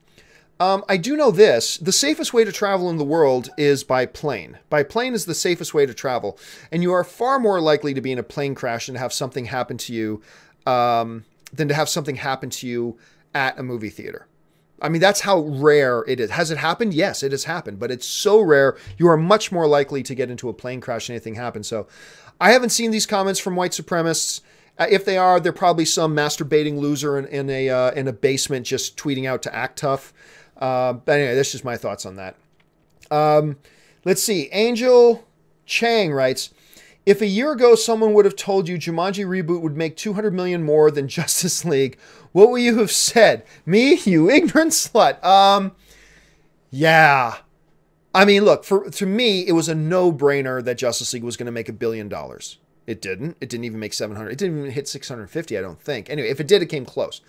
Speaker 1: I do know this. The safest way to travel in the world is by plane. By plane is the safest way to travel. And you are far more likely to be in a plane crash and have something happen to you than to have something happen to you at a movie theater. I mean, that's how rare it is. Has it happened? Yes, it has happened. But it's so rare, you are much more likely to get into a plane crash and anything happens. So I haven't seen these comments from white supremacists. If they are, they're probably some masturbating loser in a basement just tweeting out to act tough. But anyway, that's just my thoughts on that. Let's see. Angel Chang writes, if a year ago someone would have told you Jumanji reboot would make $200 million more than Justice League, what would you have said? Me? You ignorant slut. Yeah. I mean, look, to me, it was a no-brainer that Justice League was going to make $1 billion. It didn't. It didn't even make 700. It didn't even hit 650, I don't think. Anyway, if it did, it came close.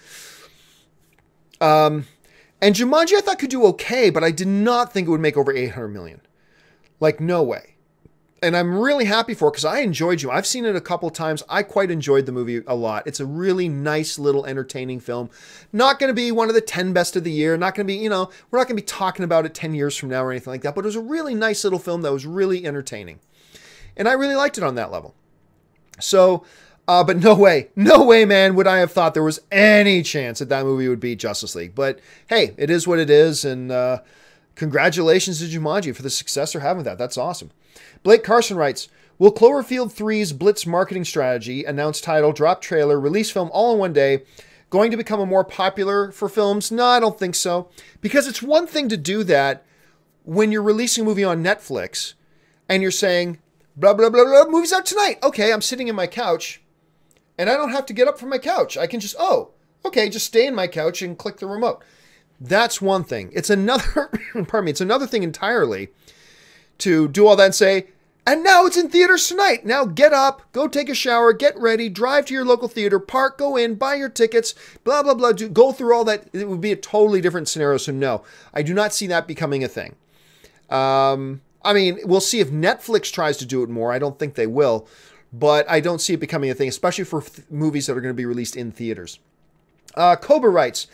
Speaker 1: And Jumanji I thought could do okay, but I did not think it would make over 800 million. Like, no way. And I'm really happy for it because I enjoyed you. I've seen it a couple times. I quite enjoyed the movie a lot. It's a really nice little entertaining film. Not going to be one of the 10 best of the year. Not going to be, we're not going to be talking about it 10 years from now or anything like that. But it was a really nice little film that was really entertaining. And I really liked it on that level. So, but no way, man, would I have thought there was any chance that that movie would beat Justice League. But hey, it is what it is. And congratulations to Jumanji for the success they're having with that. That's awesome. Blake Carson writes, will Cloverfield 3's Blitz marketing strategy, announced title, drop trailer, release film all in one day, going to become a more popular for films? No, I don't think so. Because it's one thing to do that when you're releasing a movie on Netflix and you're saying, blah, blah, blah, blah, movie's out tonight. Okay, I'm sitting in my couch and I don't have to get up from my couch. I can just, just stay in my couch and click the remote. That's one thing. It's another, it's another thing entirely to do all that and say, and now it's in theaters tonight. Now get up, go take a shower, get ready, drive to your local theater, park, go in, buy your tickets, blah, blah, blah, go through all that. It would be a totally different scenario. So no, I do not see that becoming a thing. I mean, we'll see if Netflix tries to do it more. I don't think they will, but I don't see it becoming a thing, especially for movies that are going to be released in theaters. Cobra writes,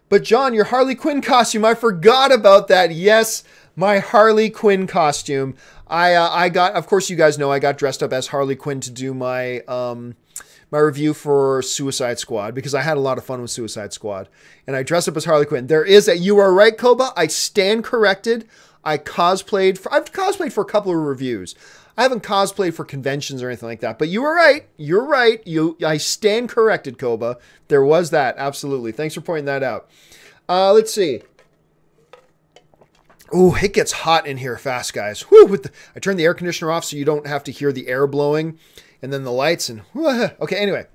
Speaker 1: but John, your Harley Quinn costume, I forgot about that. Yes, my Harley Quinn costume. I got, of course, you guys know I got dressed up as Harley Quinn to do my my review for Suicide Squad because I had a lot of fun with Suicide Squad, and I dressed up as Harley Quinn. You are right, Koba. I stand corrected. I've cosplayed for a couple of reviews. I haven't cosplayed for conventions or anything like that, but you were right. You're right. I stand corrected, Koba. There was that. Absolutely. Thanks for pointing that out. Let's see. Ooh, it gets hot in here fast, guys. Whew, I turned the air conditioner off so you don't have to hear the air blowing and then the lights and okay, anyway.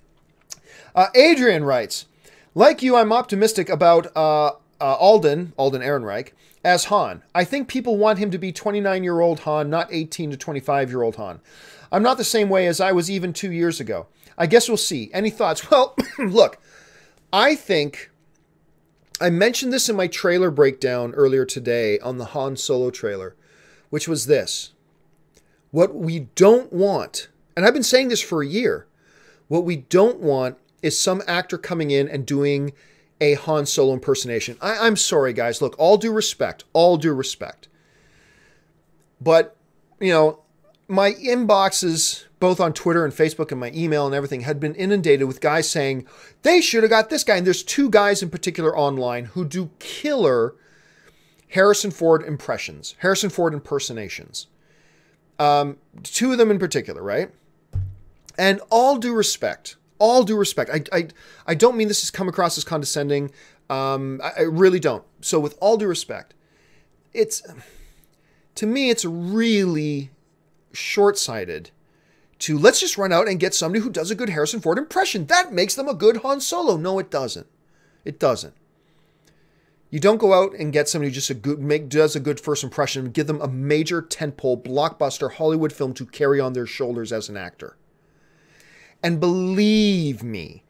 Speaker 1: Adrian writes, Like you, I'm optimistic about Alden Ehrenreich, as Han. I think people want him to be 29-year-old Han, not 18 to 25-year-old Han. I'm not the same way as I was even 2 years ago. I guess we'll see. Any thoughts? Well, look, I think I mentioned this in my trailer breakdown earlier today on the Han Solo trailer, which was this. What we don't want, and I've been saying this for a year, what we don't want is some actor coming in and doing a Han Solo impersonation. I'm sorry, guys. Look, all due respect. But, you know, my inboxes, both on Twitter and Facebook and my email and everything, had been inundated with guys saying, they should have got this guy. And there's two guys in particular online who do killer Harrison Ford impressions, Harrison Ford impersonations. Two of them in particular, right? And all due respect, I don't mean this has come across as condescending. I really don't. So with all due respect, to me, it's really short-sighted to let's just run out and get somebody who does a good Harrison Ford impression. That makes them a good Han Solo. No, it doesn't. It doesn't. You don't go out and get somebody who just does a good first impression and give them a major tentpole blockbuster Hollywood film to carry on their shoulders as an actor. And believe me,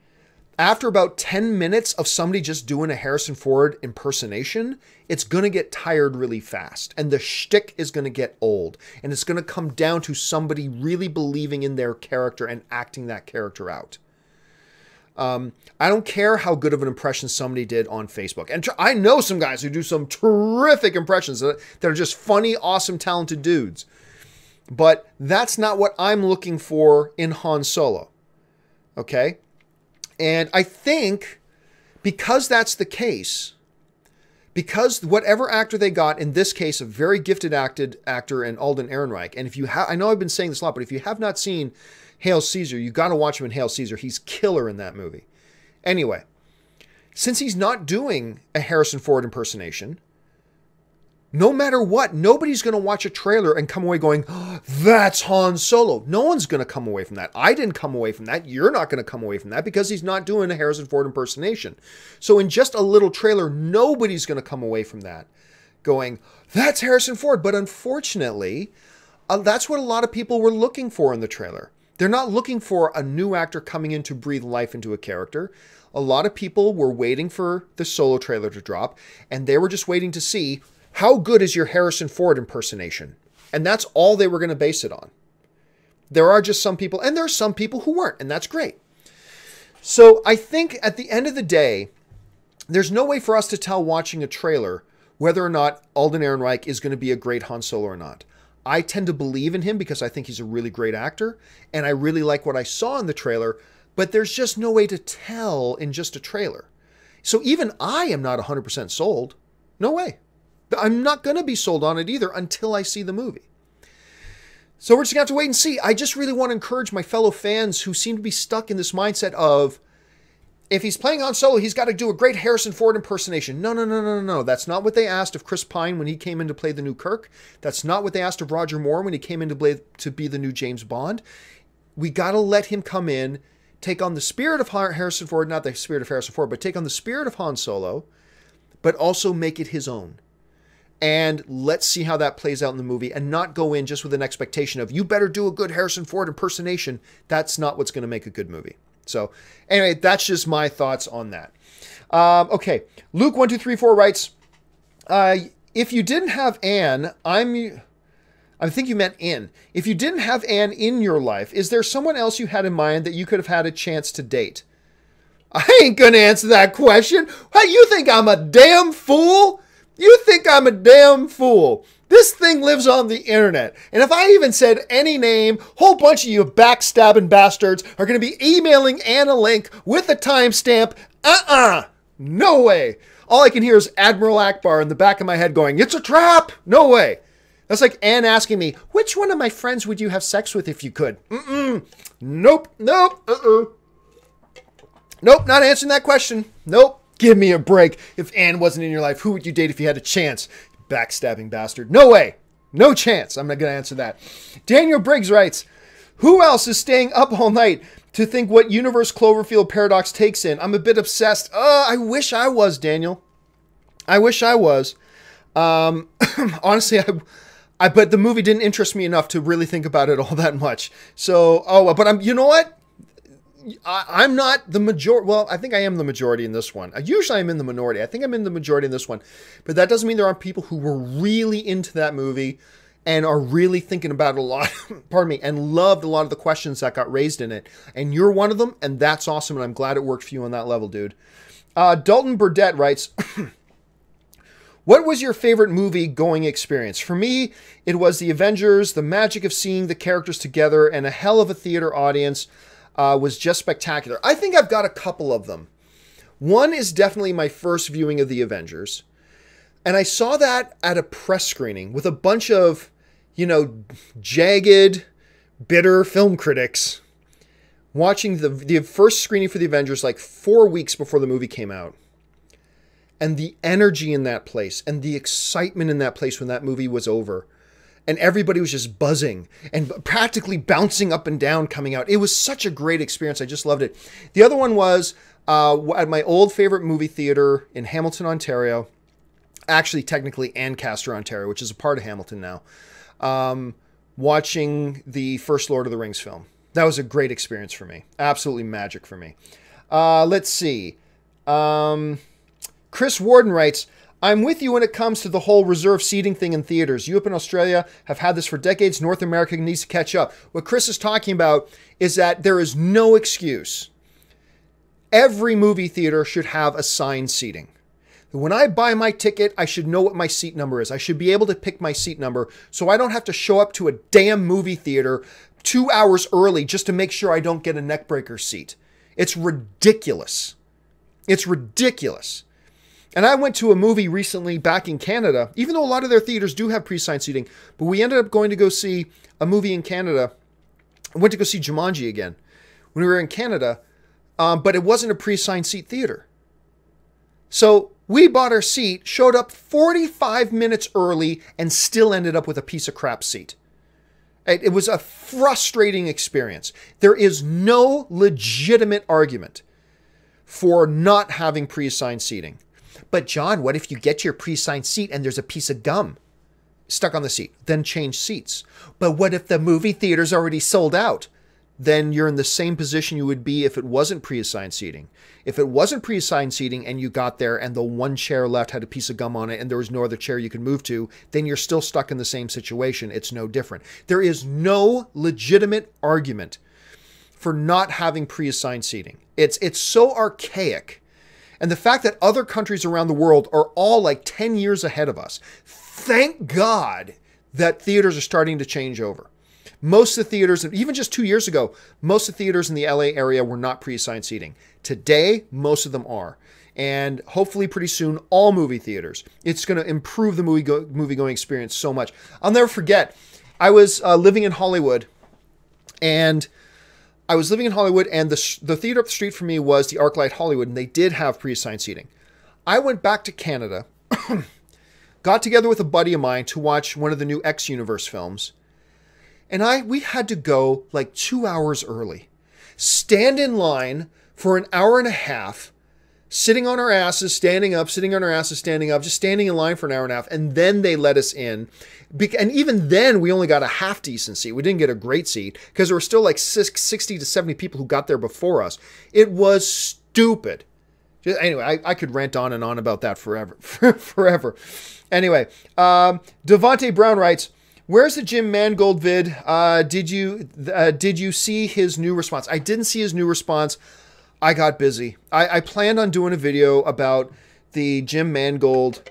Speaker 1: after about 10 minutes of somebody just doing a Harrison Ford impersonation, it's going to get tired really fast. And the shtick is going to get old. And it's going to come down to somebody really believing in their character and acting that character out. I don't care how good of an impression somebody did on Facebook. And I know some guys who do some terrific impressions that are just funny, awesome, talented dudes. But that's not what I'm looking for in Han Solo. Okay? And I think because that's the case, because whatever actor they got, in this case, a very gifted actor in Alden Ehrenreich, and if you I know I've been saying this a lot, but if you have not seen Hail Caesar, you got to watch him in Hail Caesar. He's killer in that movie. Anyway, since he's not doing a Harrison Ford impersonation, no matter what, nobody's going to watch a trailer and come away going, oh, that's Han Solo. No one's going to come away from that. I didn't come away from that. You're not going to come away from that because he's not doing a Harrison Ford impersonation. So in just a little trailer, nobody's going to come away from that going, that's Harrison Ford. But unfortunately, that's what a lot of people were looking for in the trailer. They're not looking for a new actor coming in to breathe life into a character. A lot of people were waiting for the Solo trailer to drop, and they were just waiting to see, how good is your Harrison Ford impersonation? And that's all they were going to base it on. There are just some people, and there are some people who weren't, and that's great. So I think at the end of the day, there's no way for us to tell watching a trailer whether or not Alden Ehrenreich is going to be a great Han Solo or not. I tend to believe in him because I think he's a really great actor, and I really like what I saw in the trailer, but there's just no way to tell in just a trailer. So even I am not 100% sold. No way. I'm not going to be sold on it either until I see the movie. So we're just going to have to wait and see. I just really want to encourage my fellow fans who seem to be stuck in this mindset of, if he's playing Han Solo, he's got to do a great Harrison Ford impersonation. No. That's not what they asked of Chris Pine when he came in to play the new Kirk. That's not what they asked of Roger Moore when he came in to be the new James Bond. We got to let him come in, take on the spirit of Harrison Ford, not the spirit of Harrison Ford, but take on the spirit of Han Solo, but also make it his own. And let's see how that plays out in the movie, and not go in just with an expectation of, you better do a good Harrison Ford impersonation. That's not what's going to make a good movie. So anyway, that's just my thoughts on that. Okay, Luke1234 writes, if you didn't have Anne, I think you meant in. If you didn't have Anne in your life, is there someone else you had in mind that you could have had a chance to date? I ain't going to answer that question. Hey, you think I'm a damn fool? You think I'm a damn fool. This thing lives on the internet. And if I even said any name, whole bunch of you backstabbing bastards are going to be emailing Anne a link with a timestamp. No way. All I can hear is Admiral Akbar in the back of my head going, it's a trap. No way. That's like Anne asking me, which one of my friends would you have sex with if you could? Nope. Nope, not answering that question. Nope. Give me a break. If Anne wasn't in your life, who would you date if you had a chance? Backstabbing bastard. No way. No chance. I'm not going to answer that. Daniel Briggs writes, who else is staying up all night to think what universe Cloverfield Paradox takes in. I'm a bit obsessed. I wish I was, Daniel. I wish I was. Honestly, but the movie didn't interest me enough to really think about it all that much. So, but you know what? I'm not the majority. Well, I think I am the majority in this one. Usually I'm in the minority. I think I'm in the majority in this one. But that doesn't mean there aren't people who were really into that movie and are really thinking about it a lot, pardon me, and loved a lot of the questions that got raised in it. And you're one of them, and that's awesome, and I'm glad it worked for you on that level, dude. Dalton Burdett writes, what was your favorite movie going experience? For me, it was The Avengers. The magic of seeing the characters together and a hell of a theater audience was just spectacular. I think I've got a couple of them. One is definitely my first viewing of The Avengers. And I saw that at a press screening with a bunch of, jagged, bitter film critics watching the first screening for The Avengers like 4 weeks before the movie came out. And the energy in that place and the excitement in that place when that movie was over. And everybody was just buzzing and practically bouncing up and down coming out. It was such a great experience. I just loved it. The other one was at my old favorite movie theater in Hamilton, Ontario. Actually, technically, Ancaster, Ontario, which is a part of Hamilton now. Watching the first Lord of the Rings film. That was a great experience for me. Absolutely magic for me. Let's see. Chris Warden writes, I'm with you when it comes to the whole reserve seating thing in theaters. Europe and Australia have had this for decades. North America needs to catch up. What Chris is talking about is that there is no excuse. Every movie theater should have assigned seating. When I buy my ticket, I should know what my seat number is. I should be able to pick my seat number so I don't have to show up to a damn movie theater 2 hours early just to make sure I don't get a neckbreaker seat. It's ridiculous. It's ridiculous. And I went to a movie recently back in Canada, even though a lot of their theaters do have pre-assigned seating, but we ended up going to go see a movie in Canada. I went to go see Jumanji again when we were in Canada, but it wasn't a pre-assigned seat theater. So we bought our seat, showed up 45 minutes early, and still ended up with a piece of crap seat. It was a frustrating experience. There is no legitimate argument for not having pre-assigned seating. But John, what if you get your pre-assigned seat and there's a piece of gum stuck on the seat? Then change seats. But what if the movie theater's already sold out? Then you're in the same position you would be if it wasn't pre-assigned seating. If it wasn't pre-assigned seating and you got there and the one chair left had a piece of gum on it and there was no other chair you could move to, then you're still stuck in the same situation. It's no different. There is no legitimate argument for not having pre-assigned seating. It's so archaic. And the fact that other countries around the world are all like 10 years ahead of us. Thank God that theaters are starting to change over. Most of the theaters, even just 2 years ago, most of the theaters in the LA area were not pre-assigned seating. Today, most of them are. And hopefully pretty soon, all movie theaters. It's going to improve the movie-going experience so much. I'll never forget, I was living in Hollywood, and the theater up the street from me was the ArcLight Hollywood, and they did have pre-assigned seating. I went back to Canada, got together with a buddy of mine to watch one of the new X Universe films, and we had to go like 2 hours early, stand in line for an hour and a half, sitting on our asses, standing up, sitting on our asses, standing up, just standing in line for an hour and a half, and then they let us in. And even then, we only got a half-decent seat. We didn't get a great seat because there were still like 60 to 70 people who got there before us. It was stupid. Anyway, I could rant on and on about that forever. Forever. Anyway, Devontae Brown writes, where's the Jim Mangold vid? Did you see his new response? I didn't see his new response. I got busy. I planned on doing a video about the Jim Mangold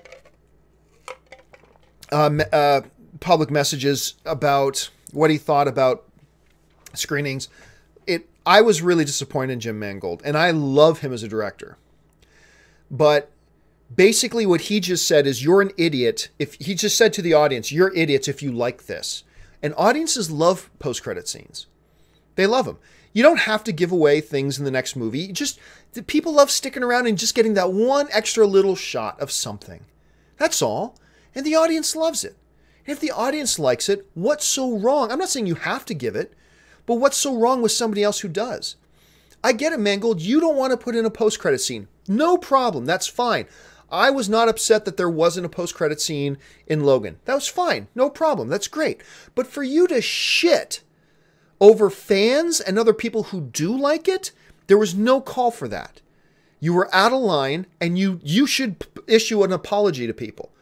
Speaker 1: public messages about what he thought about screenings. I was really disappointed in Jim Mangold, and I love him as a director. But basically what he just said is, you're an idiot. If he just said to the audience, you're idiots if you like this. And audiences love post-credit scenes. They love them. You don't have to give away things in the next movie. People love sticking around and just getting that one extra little shot of something. That's all. And the audience loves it. And if the audience likes it, what's so wrong? I'm not saying you have to give it, but what's so wrong with somebody else who does? I get it, Mangold. You don't want to put in a post-credit scene. No problem. That's fine. I was not upset that there wasn't a post-credit scene in Logan. That was fine. No problem. That's great. But for you to shit over fans and other people who do like it, there was no call for that. You were out of line, and you should issue an apology to people.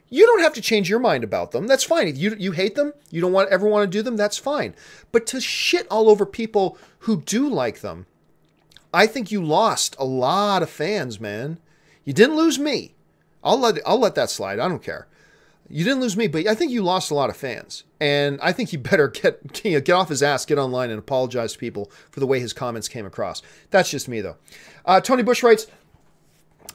Speaker 1: You don't have to change your mind about them. That's fine. If you hate them, you don't ever want to do them, that's fine. But to shit all over people who do like them, I think you lost a lot of fans, man. You didn't lose me. I'll let that slide. I don't care. You didn't lose me, but I think you lost a lot of fans. And I think he better get off his ass, get online, and apologize to people for the way his comments came across. That's just me, though. Tony Bush writes,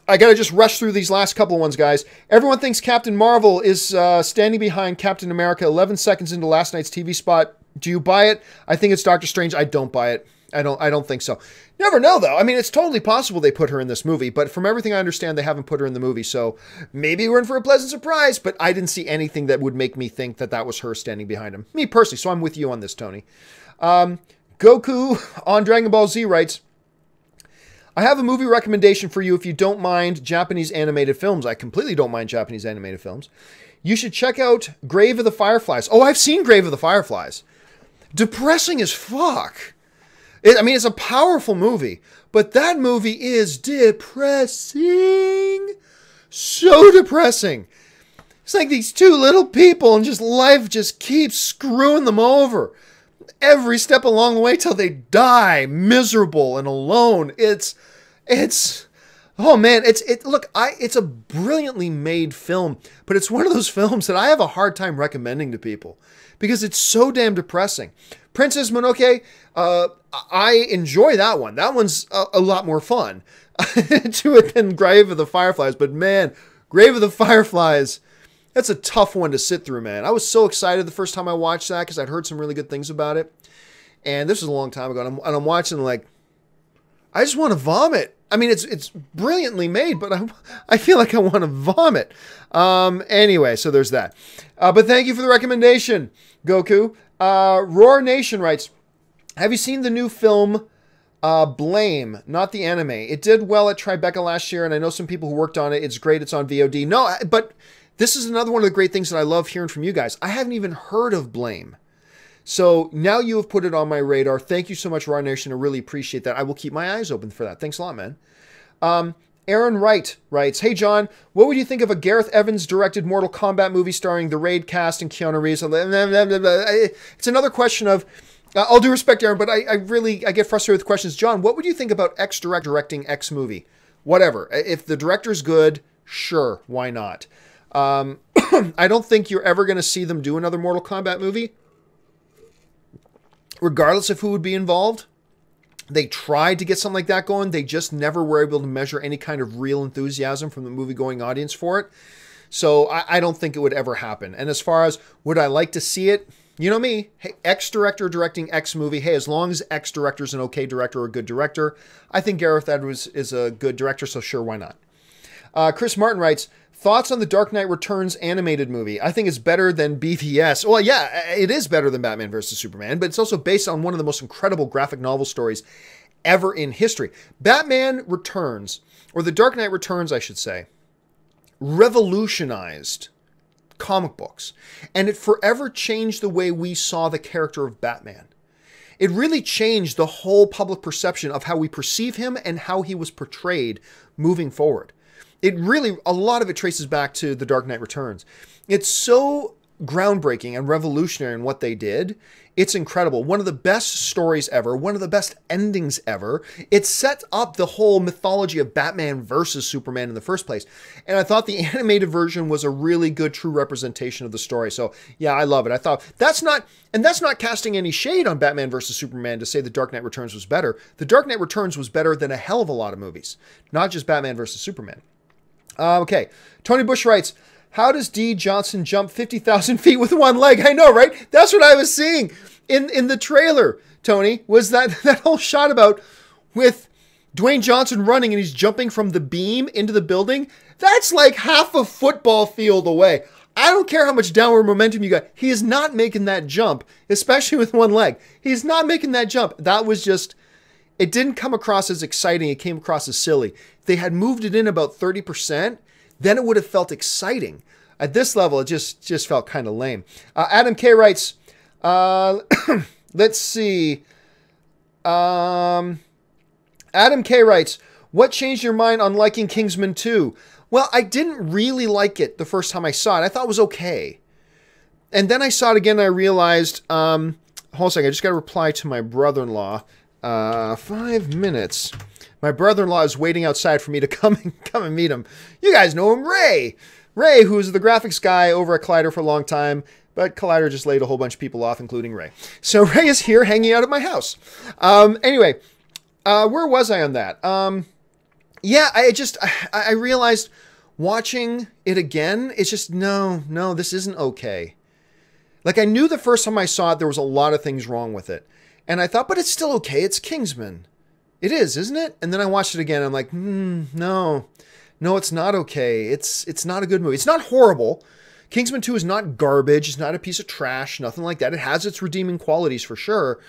Speaker 1: I got to just rush through these last couple of ones, guys. Everyone thinks Captain Marvel is standing behind Captain America 11 seconds into last night's TV spot. Do you buy it? I think it's Doctor Strange. I don't buy it. I don't think so. Never know, though. I mean, it's totally possible they put her in this movie, but from everything I understand, they haven't put her in the movie, so maybe we're in for a pleasant surprise, but I didn't see anything that would make me think that that was her standing behind him. Me personally, so I'm with you on this, Tony. Goku on Dragon Ball Z writes, I have a movie recommendation for you if you don't mind Japanese animated films. I completely don't mind Japanese animated films. You should check out Grave of the Fireflies. Oh, I've seen Grave of the Fireflies. Depressing as fuck. It's a powerful movie, but that movie is depressing. So depressing. It's like these two little people and just life just keeps screwing them over every step along the way till they die miserable and alone. Oh man, it's a brilliantly made film, but it's one of those films that I have a hard time recommending to people because it's so damn depressing. Princess Mononoke, I enjoy that one. That one's a lot more fun to it than Grave of the Fireflies. But man, Grave of the Fireflies, that's a tough one to sit through, man. I was so excited the first time I watched that because I'd heard some really good things about it. And this was a long time ago. And I'm watching like, I just want to vomit. I mean, it's brilliantly made, but I feel like I want to vomit. Anyway, so there's that. But thank you for the recommendation, Goku. Roar Nation writes, have you seen the new film Blame, not the anime? It did well at Tribeca last year, and I know some people who worked on it. It's great. It's on VOD. No, but this is another one of the great things that I love hearing from you guys. I haven't even heard of Blame. So now you have put it on my radar. Thank you so much, Roar Nation. I really appreciate that. I will keep my eyes open for that. Thanks a lot, man. Aaron Wright writes, hey, John, what would you think of a Gareth Evans-directed Mortal Kombat movie starring the Raid cast and Keanu Reeves? It's another question of, all due respect, Aaron, but I get frustrated with questions. John, what would you think about X directing X movie? Whatever. If the director's good, sure, why not? I don't think you're ever going to see them do another Mortal Kombat movie, regardless of who would be involved. They tried to get something like that going. They just never were able to measure any kind of real enthusiasm from the movie-going audience for it. So I don't think it would ever happen. And as far as would I like to see it, you know me, hey, X director directing X movie. Hey, as long as X director's an okay director or a good director, I think Gareth Edwards is a good director, so sure, why not? Chris Martin writes, thoughts on the Dark Knight Returns animated movie? I think it's better than BVS. Well, yeah, it is better than Batman vs. Superman, but it's also based on one of the most incredible graphic novel stories ever in history. Batman Returns, or The Dark Knight Returns, I should say, revolutionized comic books, and it forever changed the way we saw the character of Batman. It really changed the whole public perception of how we perceive him and how he was portrayed moving forward. It really, a lot of it traces back to The Dark Knight Returns. It's so groundbreaking and revolutionary in what they did. It's incredible. One of the best stories ever. One of the best endings ever. It set up the whole mythology of Batman versus Superman in the first place. And I thought the animated version was a really good, true representation of the story. So yeah, I love it. I thought that's not casting any shade on Batman versus Superman to say The Dark Knight Returns was better. The Dark Knight Returns was better than a hell of a lot of movies, not just Batman versus Superman. Okay, Tony Bush writes, how does D. Johnson jump 50,000 feet with one leg? I know, right? That's what I was seeing in the trailer, Tony, was that whole shot about with Dwayne Johnson running and he's jumping from the beam into the building. That's like half a football field away. I don't care how much downward momentum you got. He is not making that jump, especially with one leg. He's not making that jump. That was just it didn't come across as exciting. It came across as silly. If they had moved it in about 30%, then it would have felt exciting. At this level, it just felt kind of lame. Adam K writes, let's see. Adam K writes, what changed your mind on liking Kingsman 2? Well, I didn't really like it the first time I saw it. I thought it was okay. And then I saw it again and I realized, hold on a second, I just got to reply to my brother-in-law. 5 minutes. My brother-in-law is waiting outside for me to come and meet him. You guys know him, Ray. Ray, who was the graphics guy over at Collider for a long time, but Collider just laid a whole bunch of people off, including Ray. So Ray is here hanging out at my house. Anyway, where was I on that? Yeah, I realized watching it again, it's just, no, this isn't okay. Like, I knew the first time I saw it, there was a lot of things wrong with it. And I thought, but it's still okay. It's Kingsman. It is, isn't it? And then I watched it again. And I'm like, no, it's not okay. It's not a good movie. It's not horrible. Kingsman 2 is not garbage. It's not a piece of trash. Nothing like that. It has its redeeming qualities for sure.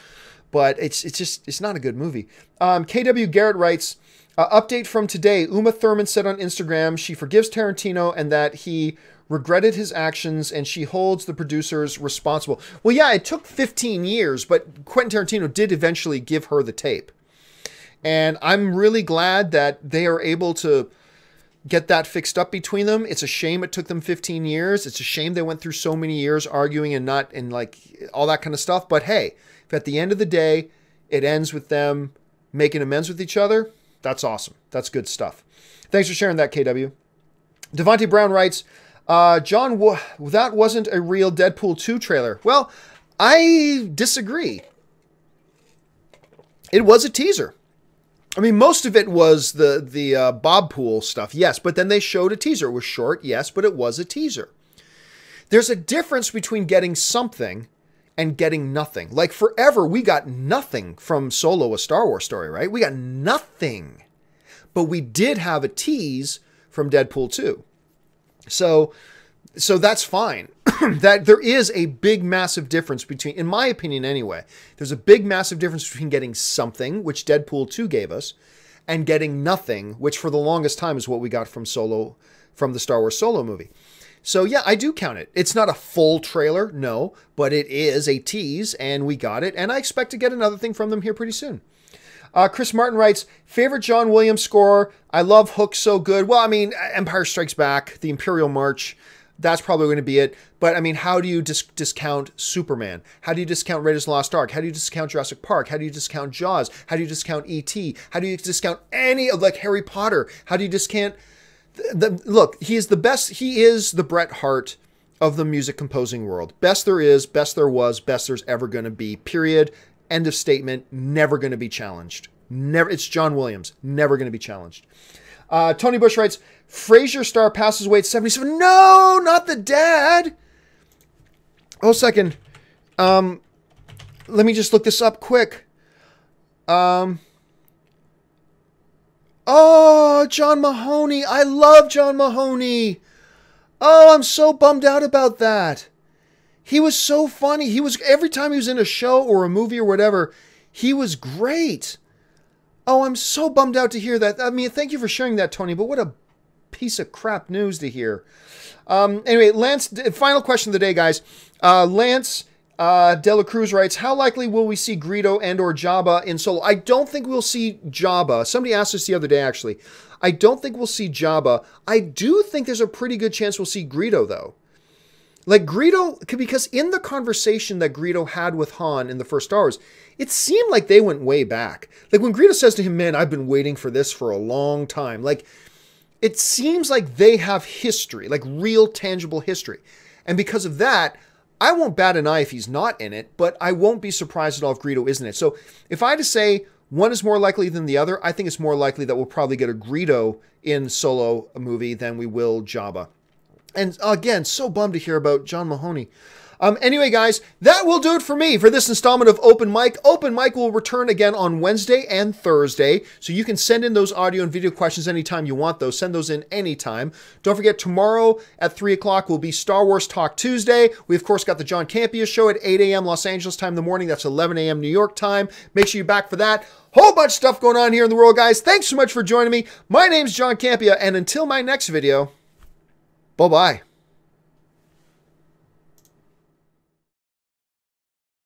Speaker 1: But it's not a good movie. KW Garrett writes, update from today. Uma Thurman said on Instagram she forgives Tarantino and that he regretted his actions and she holds the producers responsible. Well, yeah, it took 15 years, but Quentin Tarantino did eventually give her the tape. And I'm really glad that they are able to get that fixed up between them. It's a shame it took them 15 years. It's a shame they went through so many years arguing and like all that kind of stuff. But hey, if at the end of the day, it ends with them making amends with each other, that's awesome. That's good stuff. Thanks for sharing that, KW. Devontae Brown writes, John, that wasn't a real Deadpool 2 trailer. Well, I disagree. It was a teaser. I mean, most of it was the Bob Pool stuff, yes, but then they showed a teaser. It was short, yes, but it was a teaser. There's a difference between getting something and getting nothing. Like forever, we got nothing from Solo, a Star Wars story, right? We got nothing. But we did have a tease from Deadpool 2. So that's fine. That there is a big, massive difference between, in my opinion anyway, there's a big, massive difference between getting something, which Deadpool 2 gave us, and getting nothing, which for the longest time is what we got from Solo, from the Star Wars Solo movie. So yeah, I do count it. It's not a full trailer, no, but it is a tease, and we got it, and I expect to get another thing from them here pretty soon. Chris Martin writes, favorite John Williams score? I love Hook so good. Well, I mean, Empire Strikes Back, the Imperial March, that's probably going to be it. But I mean, how do you discount Superman? How do you discount Raiders of the Lost Ark? How do you discount Jurassic Park? How do you discount Jaws? How do you discount E.T.? How do you discount any of, like, Harry Potter? How do you discount... Look, he is the best. He is the Bret Hart of the music composing world. Best there is, best there was, best there's ever going to be. Period. End of statement. Never going to be challenged. Never. It's John Williams. Never going to be challenged. Tony Bush writes, Frasier star passes away at 77. No, not the dad. Oh, second. Let me just look this up quick. Oh, John Mahoney. I love John Mahoney. Oh, I'm so bummed out about that. He was so funny. He was, every time he was in a show or a movie or whatever, he was great. Oh, I'm so bummed out to hear that. I mean, thank you for sharing that, Tony, but what a piece of crap news to hear. Anyway, Lance, final question of the day, guys. Lance Dela Cruz writes, how likely will we see Greedo and or Jabba in Solo? I don't think we'll see Jabba. Somebody asked us the other day, actually. I don't think we'll see Jabba. I do think there's a pretty good chance we'll see Greedo, though. Like Greedo, because in the conversation that Greedo had with Han in the first Star Wars, it seemed like they went way back. Like when Greedo says to him, man, I've been waiting for this for a long time. Like it seems like they have history, like real tangible history. And because of that, I won't bat an eye if he's not in it, but I won't be surprised at all if Greedo isn't in it. So if I had to say one is more likely than the other, I think it's more likely that we'll probably get a Greedo in Solo movie than we will Jabba. And again, so bummed to hear about John Mahoney. Anyway, guys, that will do it for me for this installment of Open Mic. Open Mic will return again on Wednesday and Thursday, so you can send in those audio and video questions anytime you want those. Send those in anytime. Don't forget, tomorrow at 3 o'clock will be Star Wars Talk Tuesday. We, of course, got the John Campea show at 8 a.m. Los Angeles time in the morning. That's 11 a.m. New York time. Make sure you're back for that. Whole bunch of stuff going on here in the world, guys. Thanks so much for joining me. My name's John Campea, and until my next video, bye-bye.